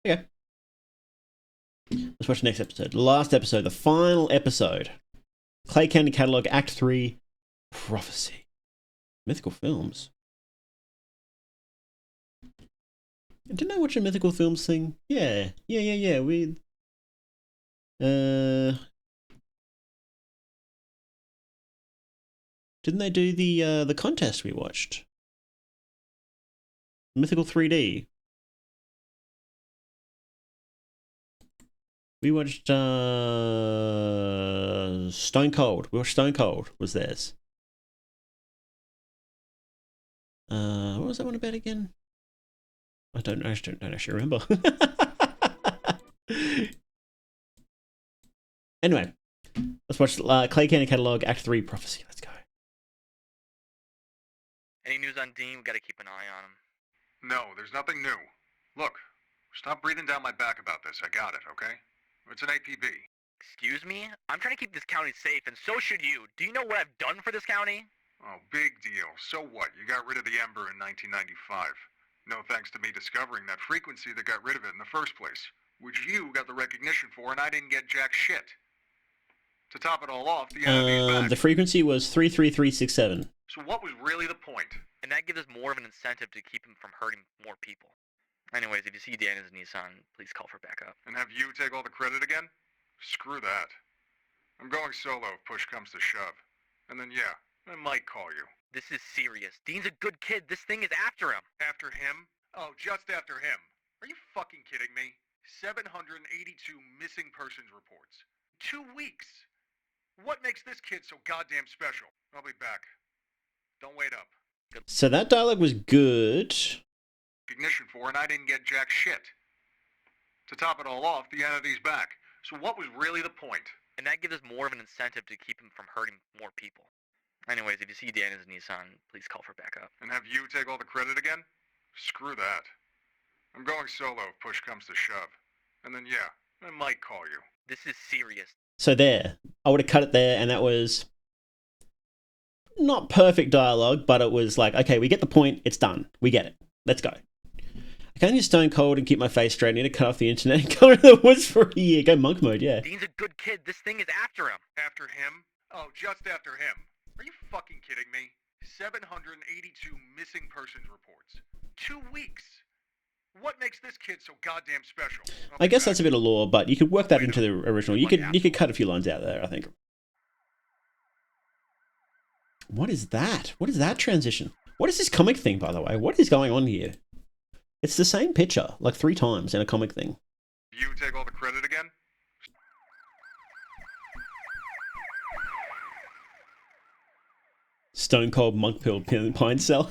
Okay. Let's watch the next episode. Last episode, the final episode. Clay County Catalogue, Act 3, Prophecy. Mythical films. Didn't I watch a mythical films thing? Yeah. We... Didn't they do the contest we watched? Mythical 3D. We watched Stone Cold. We watched Stone Cold was theirs. What was that one about again? I don't actually remember. Anyway, let's watch Clay County Catalogue Act 3 Prophecy. Let's go. Any news on Dean? We gotta keep an eye on him. No, there's nothing new. Look, stop breathing down my back about this. I got it, okay? It's an APB. Excuse me? I'm trying to keep this county safe, and so should you. Do you know what I've done for this county? Oh, big deal. So what? You got rid of the Ember in 1995. No thanks to me discovering that frequency that got rid of it in the first place, which you got the recognition for, and I didn't get jack shit. To top it all off, the frequency was 33367. So what was really the point? And that gives us more of an incentive to keep him from hurting more people. Anyways, if you see Dan in his Nissan, please call for backup. And have you take all the credit again? Screw that. I'm going solo if push comes to shove. And then yeah, I might call you. This is serious. Dean's a good kid. This thing is after him. After him? Oh, just after him. Are you fucking kidding me? 782 missing persons reports. 2 weeks. What makes this kid so goddamn special? I'll be back. Don't wait up. So that dialogue was good. Recognition for, and I didn't get jack shit. To top it all off, the entity's back. So what was really the point? And that gives us more of an incentive to keep him from hurting more people. Anyways, if you see Dan in his Nissan, please call for backup. And have you take all the credit again? Screw that. I'm going solo if push comes to shove. And then yeah, I might call you. This is serious. So there. I would have cut it there, and that was not perfect dialogue, but it was like, okay, we get the point, it's done. We get it. Let's go. I can't use Stone Cold and keep my face straight. I need to cut off the internet and go to the woods for a year. Go monk mode, yeah. Dean's a good kid. This thing is after him. After him? Oh, just after him. Are you fucking kidding me? 782 missing persons reports. 2 weeks. What makes this kid so goddamn special? I guess that's a bit of lore, but you could work that into the original. You could cut a few lines out there, I think. What is that? What is that transition? What is this comic thing, by the way? What is going on here? It's the same picture, like 3 times in a comic thing. You take all the credit again? Stone Cold Monk Pill Pine Cell.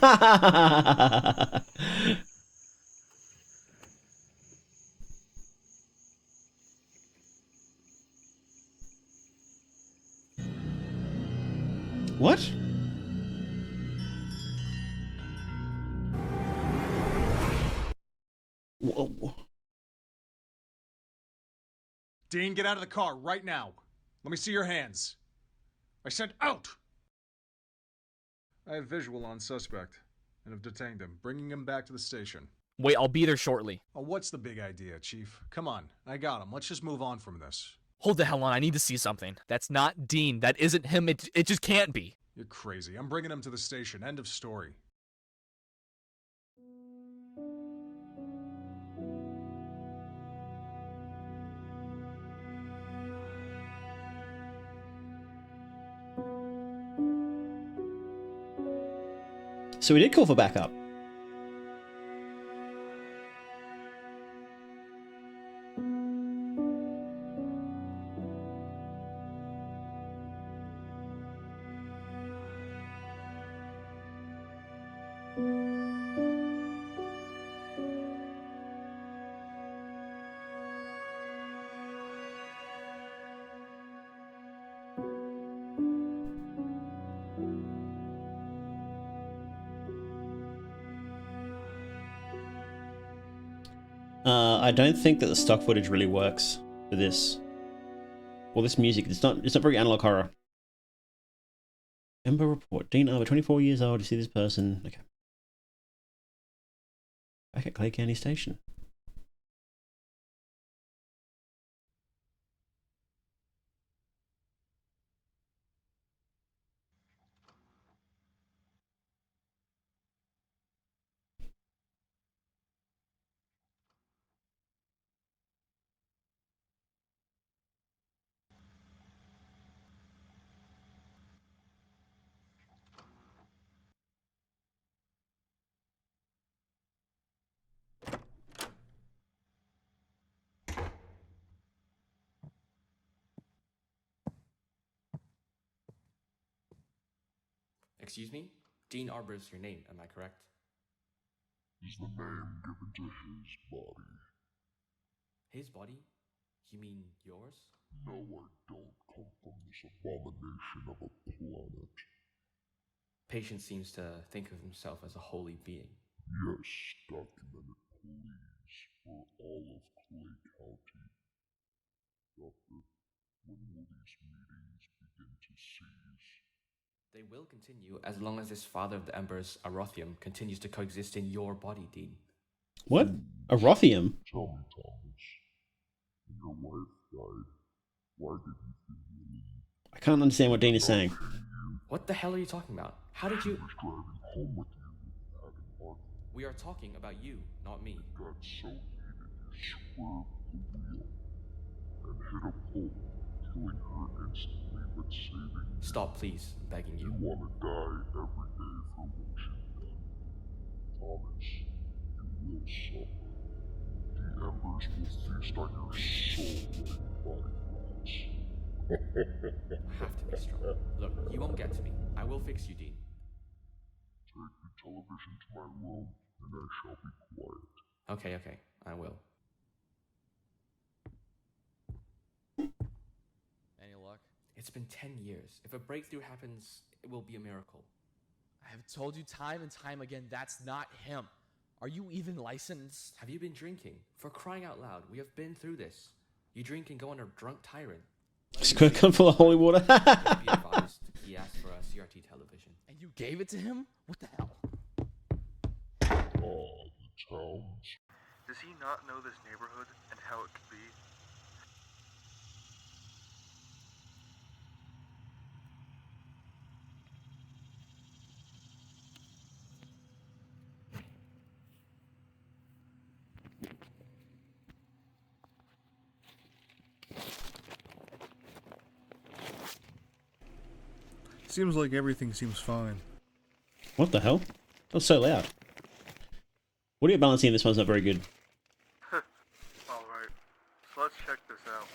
What? Whoa. Dean, get out of the car right now. Let me see your hands. I said out! I have visual on suspect and have detained him, bringing him back to the station. Wait, I'll be there shortly. Oh, what's the big idea, Chief? Come on, I got him. Let's just move on from this. Hold the hell on, I need to see something. That's not Dean. That isn't him. It just can't be. You're crazy. I'm bringing him to the station. End of story. So we did call for backup. I don't think that the stock footage really works for this. Well, this music, it's not very analog horror. Ember report. Dean Arbor, 24 years old. You see this person. Okay. Back at Clay County Station. Excuse me? Dean Arbor is your name, am I correct? Is the name given to his body. His body? You mean yours? No, I don't come from this abomination of a planet. Patient seems to think of himself as a holy being. Yes, document it, please, for all of Clay County. Doctor, when will these meetings begin to cease? They will continue as long as this father of the Embers, Arothium, continues to coexist in your body, Dean. What? Arothium? Tell me, Thomas, when your wife died, why did you feel relieved? I can't understand what Dean is saying. What the hell are you talking about? How did you... She was driving home with you with Adam Martin. We are talking about you, not me. It got so heated you swerved the wheel and hit a pole, killing her instantly but saving you. Stop, please. I'm begging you. You want to die every day for what you've done. Thomas, you will suffer. The embers will feast on your soul like body parts. I have to be strong. Look, you won't get to me. I will fix you, Dean. Take the television to my room, and I shall be quiet. Okay, I will. Any luck? It's been 10 years. If a breakthrough happens, it will be a miracle. I have told you time and time again, that's not him. Are you even licensed? Have you been drinking? For crying out loud, we have been through this. You drink and go on a drunk tyrant. He's gonna come full of holy water. Be advised, he asked for a CRT television. And you gave it to him? What the hell? Oh, the towns. Does he not know this neighborhood and how it could be? Seems like everything seems fine. What the hell? That was so loud. Audio balancing in this one's not very good. Alright, so let's check this out.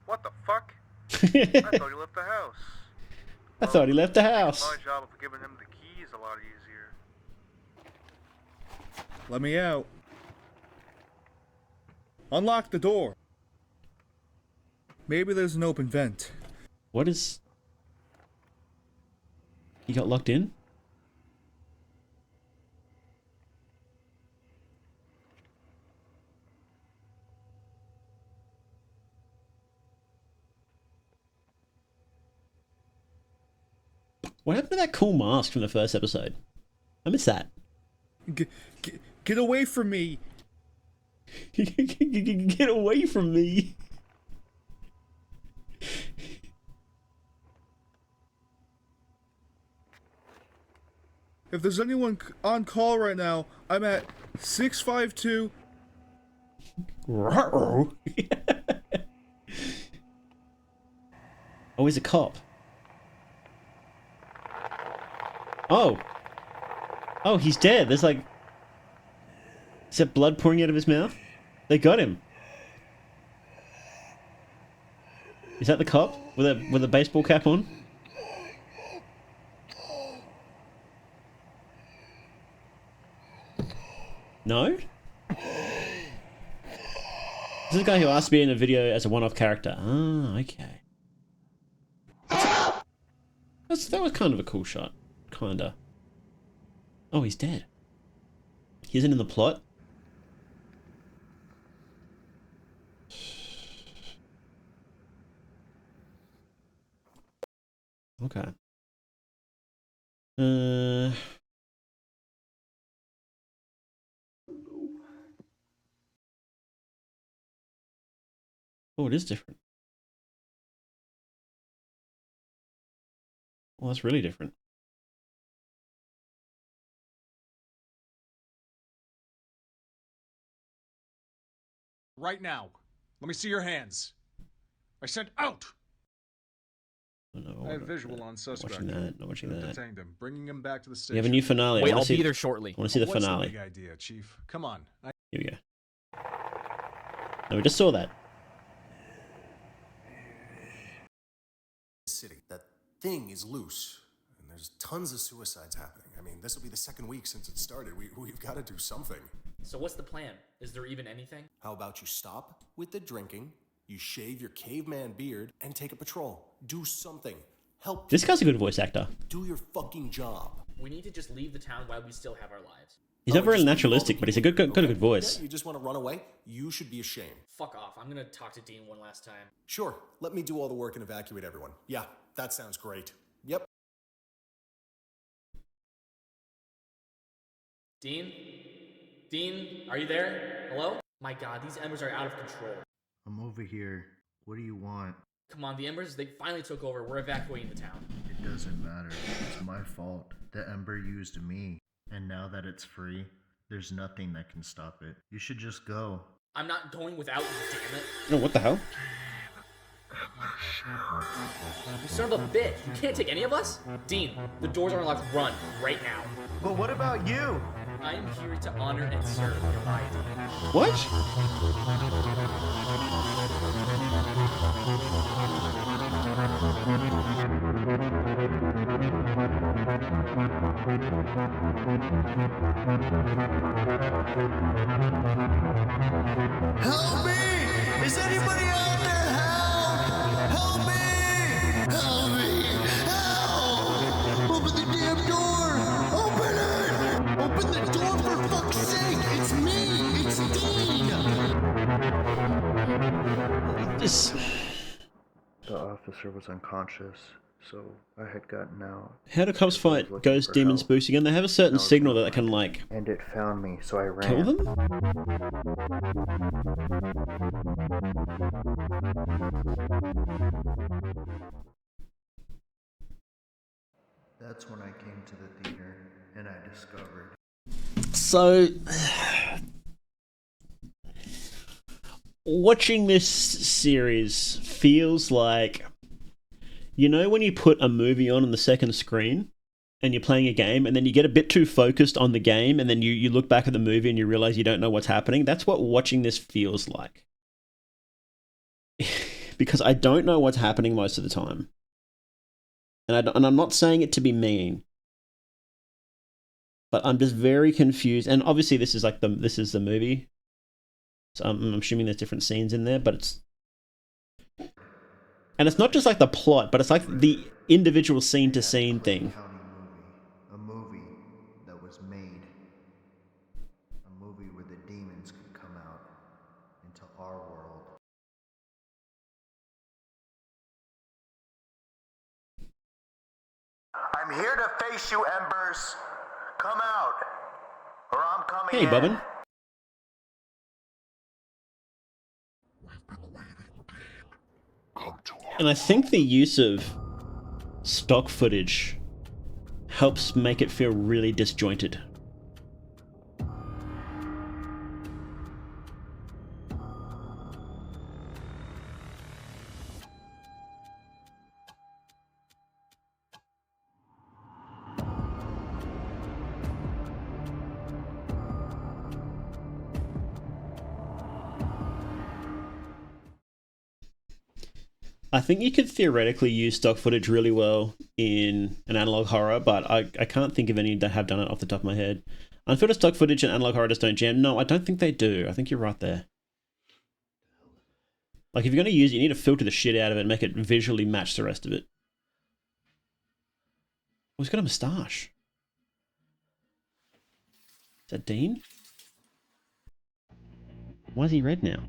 What the fuck? I thought he left the house. I thought he left the house. My job of giving him the keys a lot easier. Let me out. Unlock the door. Maybe there's an open vent. What is... He got locked in? What happened to that cool mask from the first episode? I miss that. Get away from me! Get away from me! If there's anyone on call right now, I'm at 652... Oh, he's a cop. Oh. Oh, he's dead. There's like... Is that blood pouring out of his mouth? They got him. Is that the cop with a baseball cap on? No? This is the guy who asked to be in the video as a one-off character. Ah, okay. That was kind of a cool shot. Kinda. Oh, he's dead. He isn't in the plot? Okay. Oh, it is different. Well, that's really different. Right now. Let me see your hands. I said out! I have visual on suspect. Watching that, not watching that. Detained him, bringing him back to the station. We have a new finale. Wait, I'll be there shortly. I want to see the What's finale. the big idea, Chief? Come on. Here we go. No, we just saw that. City. That thing is loose, and there's tons of suicides happening. I mean, this will be the second week since it started. We've got to do something. So what's the plan? Is there even anything? How about you stop with the drinking, you shave your caveman beard, and take a patrol. Do something. Help. This guy's a good voice actor. Do your fucking job. We need to just leave the town while we still have our lives. He's not very naturalistic, but he's got a good voice. Yeah, you just want to run away? You should be ashamed. Fuck off. I'm gonna talk to Dean one last time. Sure. Let me do all the work and evacuate everyone. Yeah, that sounds great. Yep. Dean? Dean, are you there? Hello? My god, these embers are out of control. I'm over here. What do you want? Come on, the embers, they finally took over. We're evacuating the town. It doesn't matter. It's my fault. The Ember used me. And now that it's free, there's nothing that can stop it. You should just go. I'm not going without you, damn it. No, what the hell? You son of a bitch. You can't take any of us? Dean, the doors are unlocked. Run, right now. But what about you? I am here to honor and serve your idea. What? Help me! Is anybody out there? Help! Help me! Help me! Help! Open the damn door! Open it! Open the door for fuck's sake! It's me! It's Dean! This... The officer was unconscious, so I had gotten out. How do cops fight ghost demon spooks again? They have a certain signal that can, like... And it found me, so I ran. Kill them? That's when I came to the theater, and I discovered. So... Watching this series feels like... You know when you put a movie on the second screen and you're playing a game and then you get a bit too focused on the game and then you look back at the movie and you realize you don't know what's happening? That's what watching this feels like. Because I don't know what's happening most of the time. And I'm not saying it to be mean. But I'm just very confused. And obviously this is the movie. So I'm assuming there's different scenes in there, but it's... And it's not just like the plot, but it's like the individual scene-to-scene thing. A movie that was made. A movie where the demons could come out into our world. I'm here to face you, Embers. Come out, or I'm coming Hey, in. Bobbin. And I think the use of stock footage helps make it feel really disjointed. I think you could theoretically use stock footage really well in an analog horror, but I can't think of any that have done it off the top of my head. Unfiltered stock footage and analog horror just don't jam. No, I don't think they do. I think you're right there. Like, if you're going to use it, you need to filter the shit out of it and make it visually match the rest of it. Oh, he's got a moustache. Is that Dean? Why is he red now?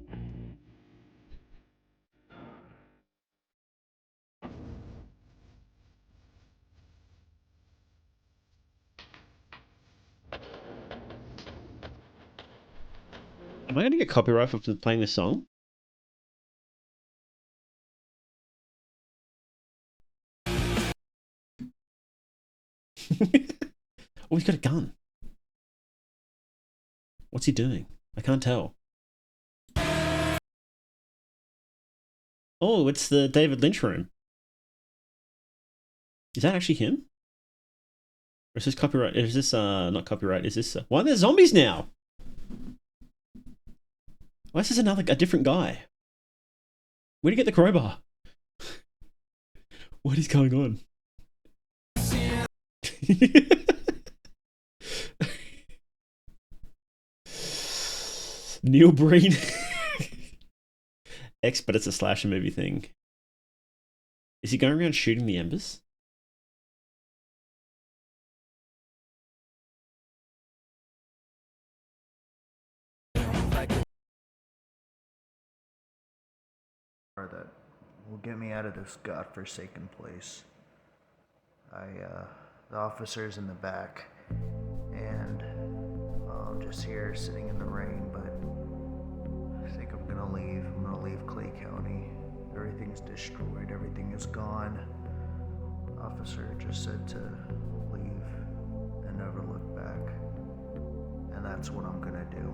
Am I going to get copyright for playing this song? Oh, he's got a gun. What's he doing? I can't tell. Oh, it's the David Lynch room. Is that actually him? Or is this copyright? Is this not copyright? Is this why are there zombies now? Why is this a different guy? Where'd he get the crowbar? What is going on? Neil Breen. But it's a slasher movie thing. Is he going around shooting the embers? That will get me out of this godforsaken place. The officer's in the back, and I'm just here sitting in the rain, but I think I'm gonna leave. I'm gonna leave Clay County. Everything's destroyed, everything is gone. The officer just said to leave and never look back, and that's what I'm gonna do.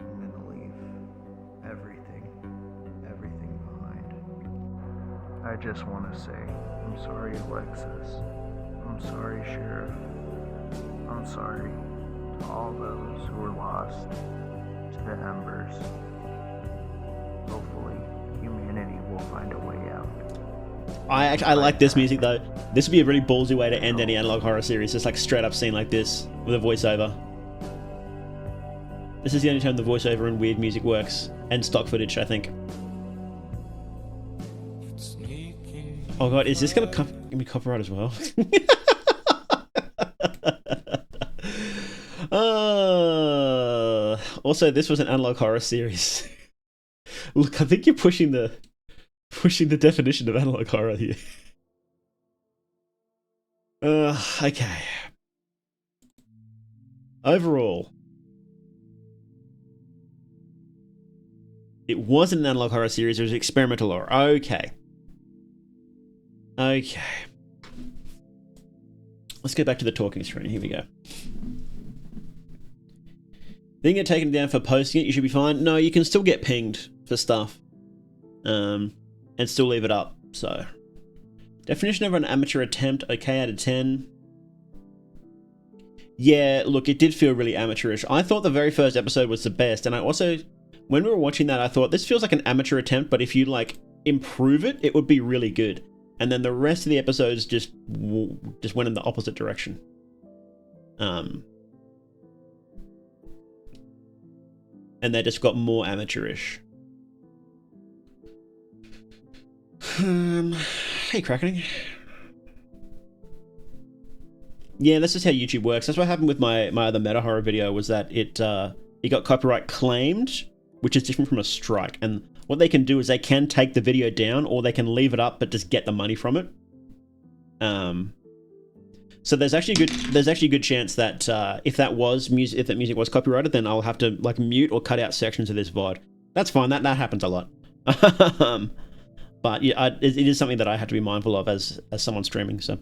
I'm gonna leave everything behind. I just want to say, I'm sorry, Alexis. I'm sorry, Sheriff. I'm sorry to all those who were lost to the embers. Hopefully, humanity will find a way out. I like this music though. This would be a really ballsy way to end any analog horror series, just like straight up scene like this with a voiceover. This is the only time the voiceover and weird music works, and stock footage, I think. Oh god, is this gonna give me copyright as well? Also, this was an analog horror series. Look, I think you're pushing the definition of analog horror here. Okay. Overall, it wasn't an analog horror series, it was experimental horror. Okay. Okay. Let's go back to the talking screen. Here we go. Then get taken down for posting it, you should be fine. No, you can still get pinged for stuff. And still leave it up, so. Definition of an amateur attempt, okay out of 10. Yeah, look, it did feel really amateurish. I thought the very first episode was the best, and I also, when we were watching that, I thought, this feels like an amateur attempt, but if you, like, improve it, it would be really good. And then the rest of the episodes just went in the opposite direction. And they just got more amateurish. Hey, Krakening. Yeah, that's just how YouTube works. That's what happened with my other meta horror video, was that it got copyright claimed, which is different from a strike. And what they can do is they can take the video down, or they can leave it up but just get the money from it. So there's actually a good chance that if that music was copyrighted, then I'll have to like mute or cut out sections of this VOD. That's fine. That happens a lot. But yeah, it is something that I have to be mindful of as someone streaming. So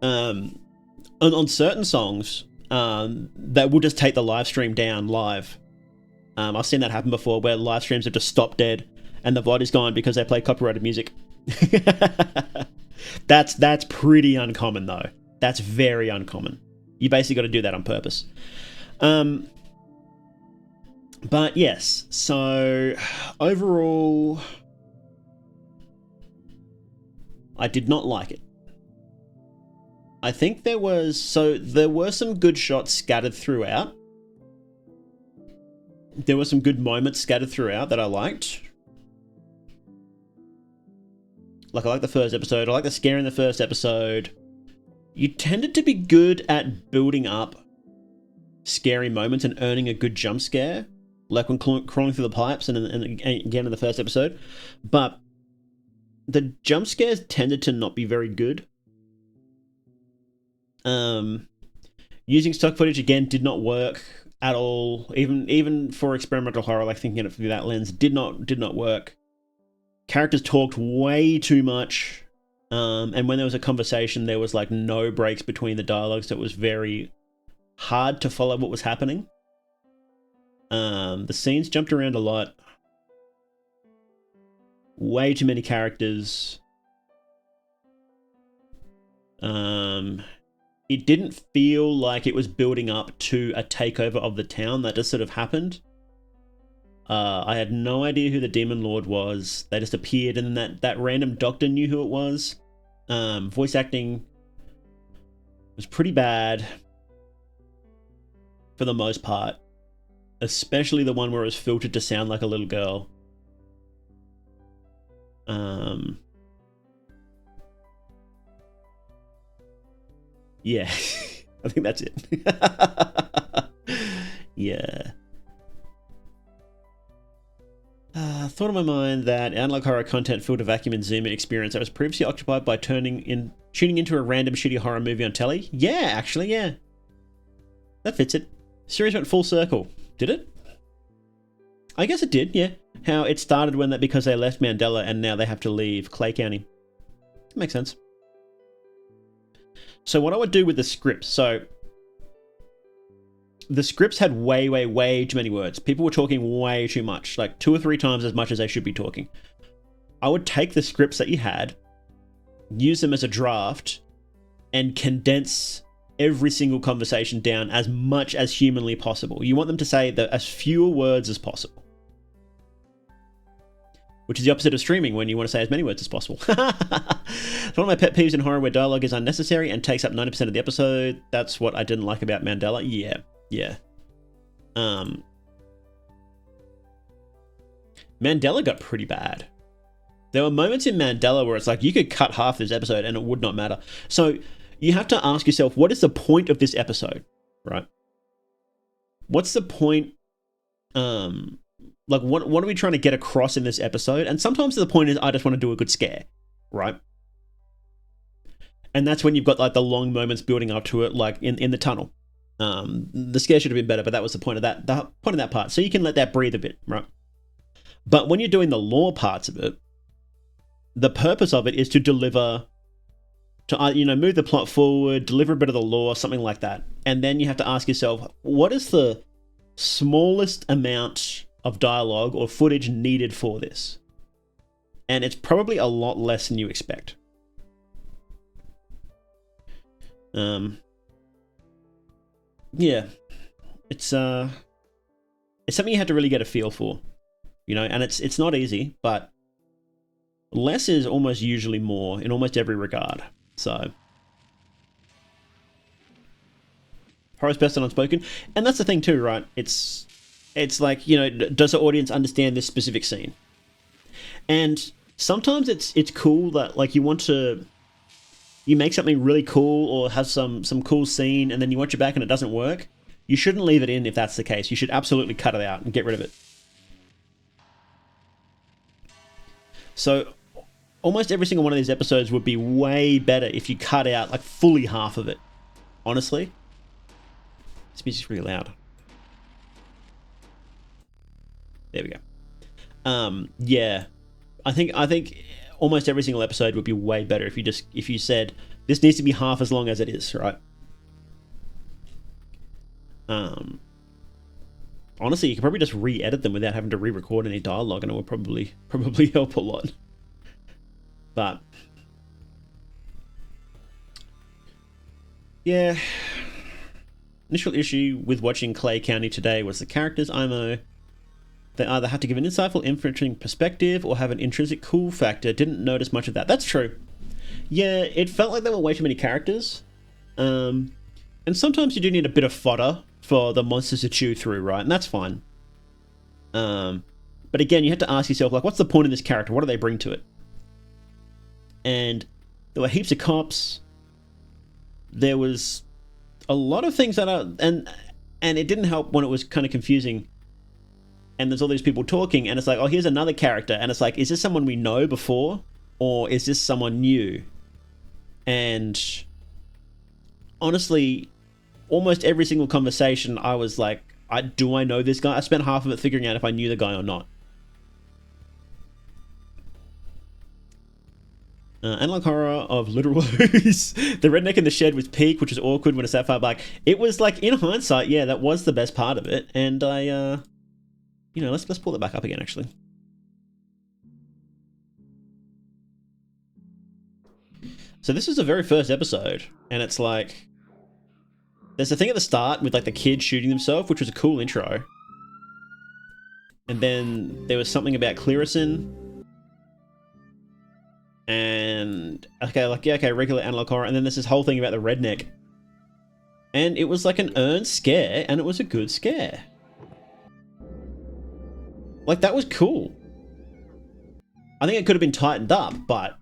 on certain songs, that will just take the live stream down live. I've seen that happen before, where live streams have just stopped dead and the VOD is gone because they play copyrighted music. That's pretty uncommon though. That's very uncommon. You basically got to do that on purpose. But yes, so overall, I did not like it. I think there were some good shots scattered throughout. There were some good moments scattered throughout that I liked. Like, I like the first episode. I like the scare in the first episode. You tended to be good at building up scary moments and earning a good jump scare. Like when crawling through the pipes and again in the first episode. But the jump scares tended to not be very good. Using stock footage again did not work at all. Even for experimental horror, like thinking of it through that lens, did not work. Characters talked way too much, and when there was a conversation, there was like no breaks between the dialogue, so it was very hard to follow what was happening. The scenes jumped around a lot. Way too many characters. It didn't feel like it was building up to a takeover of the town. That just sort of happened. I had no idea who the Demon Lord was. They just appeared, and then that random doctor knew who it was. Voice acting was pretty bad for the most part, especially the one where it was filtered to sound like a little girl. Yeah, I think that's it. Yeah. Thought in my mind that analog horror content filled a vacuum in Zoom experience that was previously occupied by tuning into a random shitty horror movie on telly. Yeah, actually, yeah. That fits it. Series went full circle. Did it? I guess it did, yeah. How it started because they left Mandela and now they have to leave Clay County. Makes sense. So what I would do with the scripts, so the scripts had way too many words. People were talking way too much, like 2 or 3 times as much as they should be talking. I would take the scripts that you had, use them as a draft, and condense every single conversation down as much as humanly possible. You want them to say as fewer words as possible. Which is the opposite of streaming, when you want to say as many words as possible. It's one of my pet peeves in horror where dialogue is unnecessary and takes up 90% of the episode. That's what I didn't like about Mandela. Yeah. Mandela got pretty bad. There were moments in Mandela where it's like you could cut half this episode and it would not matter. So you have to ask yourself, what is the point of this episode, right? What's the point? Like, what are we trying to get across in this episode? And sometimes the point is, I just want to do a good scare, right? And that's when you've got like the long moments building up to it, like in the tunnel. The scare should have been better, but that was the point of that part. So you can let that breathe a bit, right? But when you're doing the lore parts of it, the purpose of it is to deliver, to move the plot forward, deliver a bit of the lore, something like that. And then you have to ask yourself, what is the smallest amount of dialogue or footage needed for this? And it's probably a lot less than you expect. Yeah, it's something you have to really get a feel for, and it's not easy, but less is almost usually more in almost every regard. So horror's best and unspoken, and that's the thing too, right? It's like, does the audience understand this specific scene? And sometimes it's cool that like you make something really cool or have some cool scene and then you watch it back and it doesn't work. You shouldn't leave it in if that's the case. You should absolutely cut it out and get rid of it. So almost every single one of these episodes would be way better if you cut out like fully half of it. Honestly. This music's really loud. There we go. Yeah. I think almost every single episode would be way better if you said this needs to be half as long as it is, right? Honestly, you could probably just re-edit them without having to re-record any dialogue, and it would probably help a lot. But yeah, initial issue with watching Clay County today was the characters. They either have to give an insightful, interesting perspective or have an intrinsic cool factor. Didn't notice much of that. That's true. Yeah, it felt like there were way too many characters. And sometimes you do need a bit of fodder for the monsters to chew through, right? And that's fine. But again, you have to ask yourself, like, what's the point of this character? What do they bring to it? And there were heaps of cops. There was a lot of things that are... And it didn't help when it was kind of confusing. And there's all these people talking, and it's like, oh, here's another character. And it's like, is this someone we know before? Or is this someone new? And honestly, almost every single conversation, I was like, do I know this guy? I spent half of it figuring out if I knew the guy or not. Analog horror of literal who's. The redneck in the shed was peak, which was awkward when it's that far back. It was like, in hindsight, yeah, that was the best part of it. And let's pull it back up again, actually. So this is the very first episode, and it's like there's a thing at the start with like the kid shooting himself, which was a cool intro. And then there was something about Clearison. And okay, regular analog horror, and then there's this whole thing about the redneck. And it was like an earned scare, and it was a good scare. Like, that was cool. I think it could have been tightened up, but...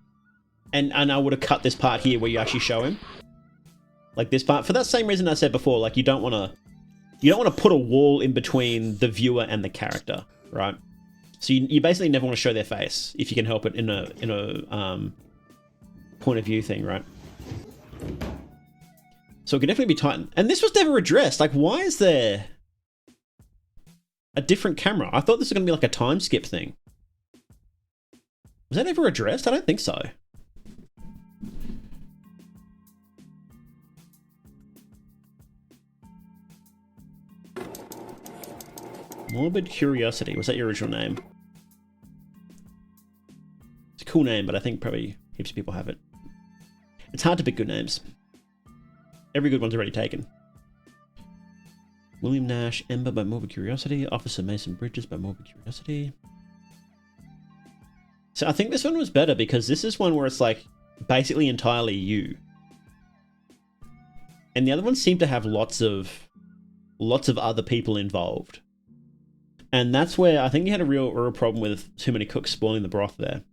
And I would have cut this part here where you actually show him. Like this part. For that same reason I said before, like, you don't want to put a wall in between the viewer and the character, right? So you basically never want to show their face, if you can help it, in a point of view thing, right? So it could definitely be tightened. And this was never addressed. Like, why is there a different camera? I thought this was going to be like a time skip thing. Was that ever addressed? I don't think so. Morbid Curiosity. Was that your original name? It's a cool name, but I think probably heaps of people have it. It's hard to pick good names. Every good one's already taken. William Nash, Ember by Morbid Curiosity. Officer Mason Bridges by Morbid Curiosity. So I think this one was better because this is one where it's like basically entirely you. And the other ones seem to have lots of other people involved. And that's where I think you had a real problem with too many cooks spoiling the broth there.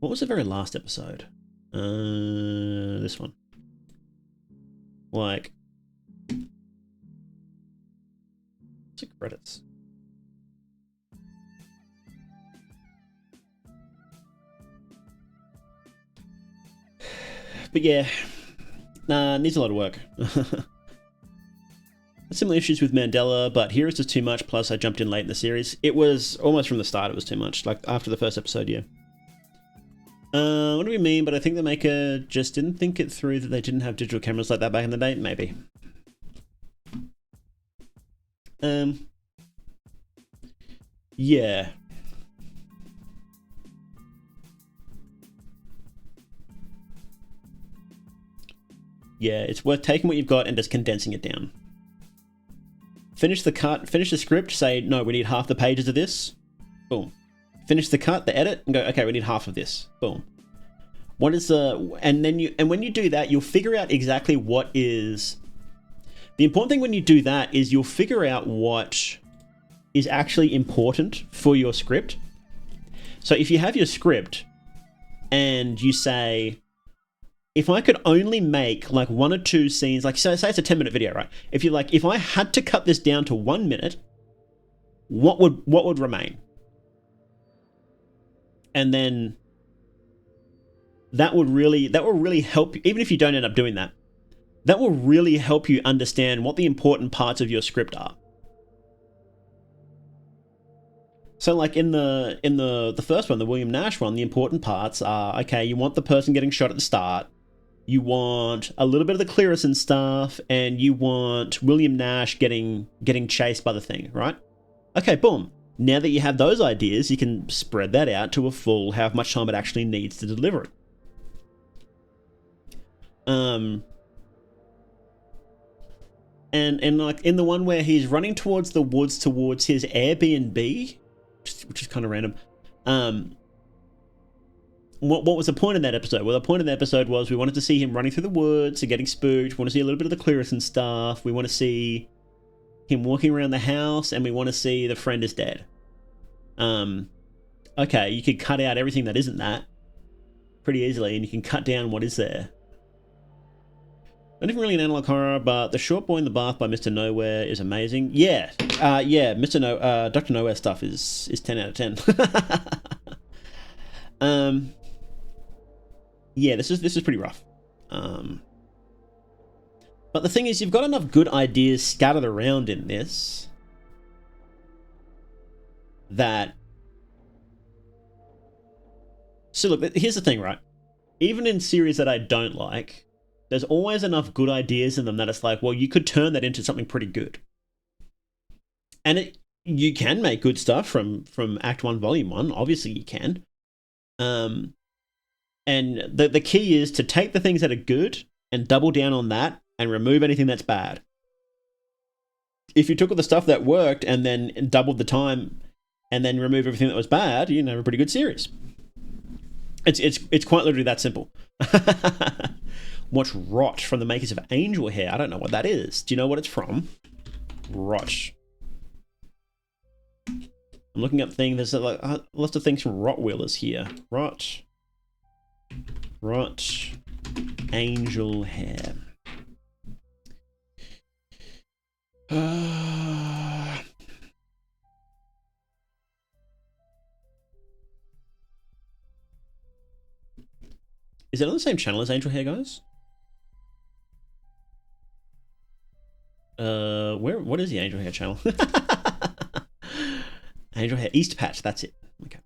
What was the very last episode? This one. Like, what's the credits? But yeah, needs a lot of work. Similar issues with Mandela, but here it's just too much, plus I jumped in late in the series. It was almost from the start, it was too much, like after the first episode, yeah. What do we mean? But I think the maker just didn't think it through that they didn't have digital cameras like that back in the day? Maybe. Yeah. Yeah, it's worth taking what you've got and just condensing it down. Finish the cut, finish the script, say, no, we need half the pages of this. Boom. Finish the cut, the edit, and go, okay, we need half of this. Boom. What is the... And when you do that, you'll figure out exactly what is... The important thing when you do that is you'll figure out what is actually important for your script. So if you have your script and you say... If I could only make like 1 or 2 scenes, like say it's a 10-minute video, right? If you're like, if I had to cut this down to 1 minute, what would remain? And then that will really help you, even if you don't end up doing that. That will really help you understand what the important parts of your script are. So like in the first one, the William Nash one, the important parts are, okay, you want the person getting shot at the start. You want a little bit of the Clearison stuff, and you want William Nash getting chased by the thing, right? Okay, boom. Now that you have those ideas, you can spread that out to a full how much time it actually needs to deliver it. And like in the one where he's running towards the woods towards his Airbnb, which is kind of random. What was the point of that episode? Well, the point of the episode was we wanted to see him running through the woods and getting spooked. We want to see a little bit of the Clearison stuff. We want to see him walking around the house, and we want to see the friend is dead. Okay, you could cut out everything that isn't that pretty easily, and you can cut down what is there. Not even really an analog horror, but The Short Boy in the Bath by Mr. Nowhere is amazing. Yeah, Dr. Nowhere stuff is 10 out of 10. Yeah, this is pretty rough. But the thing is, you've got enough good ideas scattered around in this that... So look, here's the thing, right? Even in series that I don't like, there's always enough good ideas in them that it's like, well, you could turn that into something pretty good. And you can make good stuff from Act 1, Volume 1. Obviously you can. And the key is to take the things that are good and double down on that and remove anything that's bad. If you took all the stuff that worked and then doubled the time and then remove everything that was bad, you have a pretty good series. It's quite literally that simple. Watch Rot from the makers of Angel Hair. I don't know what that is. Do you know what it's from? Rot. I'm looking up things. There's like lots of things from Rot Wheelers here. Rot. Angel Hair. Is it on the same channel as Angel Hair, guys? What is the Angel Hair channel? Angel Hair East Patch, that's it. Okay.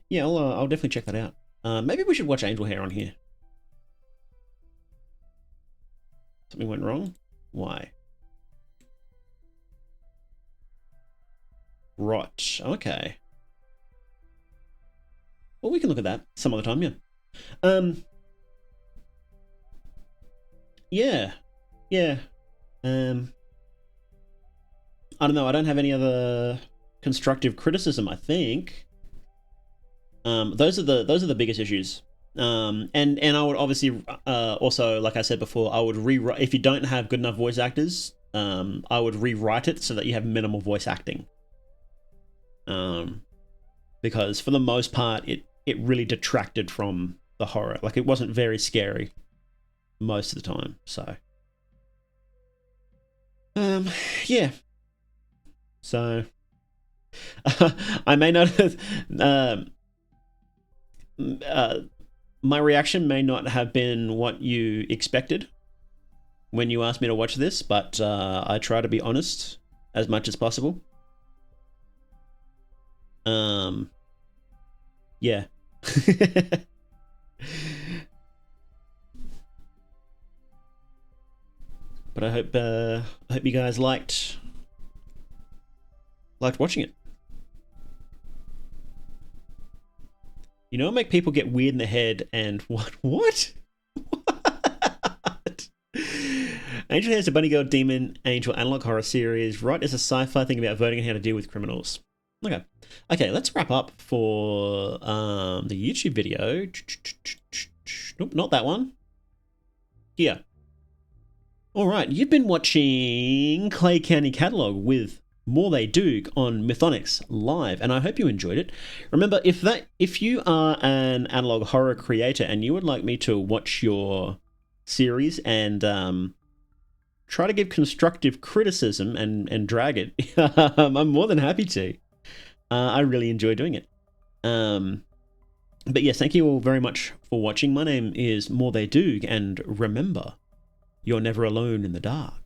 Yeah, I'll definitely check that out. Maybe we should watch Angel Hair on here. Something went wrong? Why? Rot. Okay. Well, we can look at that some other time, yeah. Yeah. I don't know. I don't have any other constructive criticism, I think. Those are the biggest issues. And I would obviously also, like I said before, I would rewrite if you don't have good enough voice actors. I would rewrite it so that you have minimal voice acting. Because for the most part, it really detracted from the horror. Like, it wasn't very scary most of the time. So, yeah. So, I may not have. My reaction may not have been what you expected when you asked me to watch this, but I try to be honest as much as possible. Yeah. But I hope you guys liked watching it. You know, make people get weird in the head and what? Angel Hair is a bunny girl demon angel analog horror series. Rot is a sci-fi thing about voting and how to deal with criminals. Okay, let's wrap up for the YouTube video. Nope, not that one. Here. All right, you've been watching Clay County Catalogue with More They Do on Mythonics Live, and I hope you enjoyed it. Remember, if you are an analog horror creator and you would like me to watch your series and try to give constructive criticism and drag it, I'm more than happy to. I really enjoy doing it. But yes, thank you all very much for watching. My name is More They Do, and remember, you're never alone in the dark.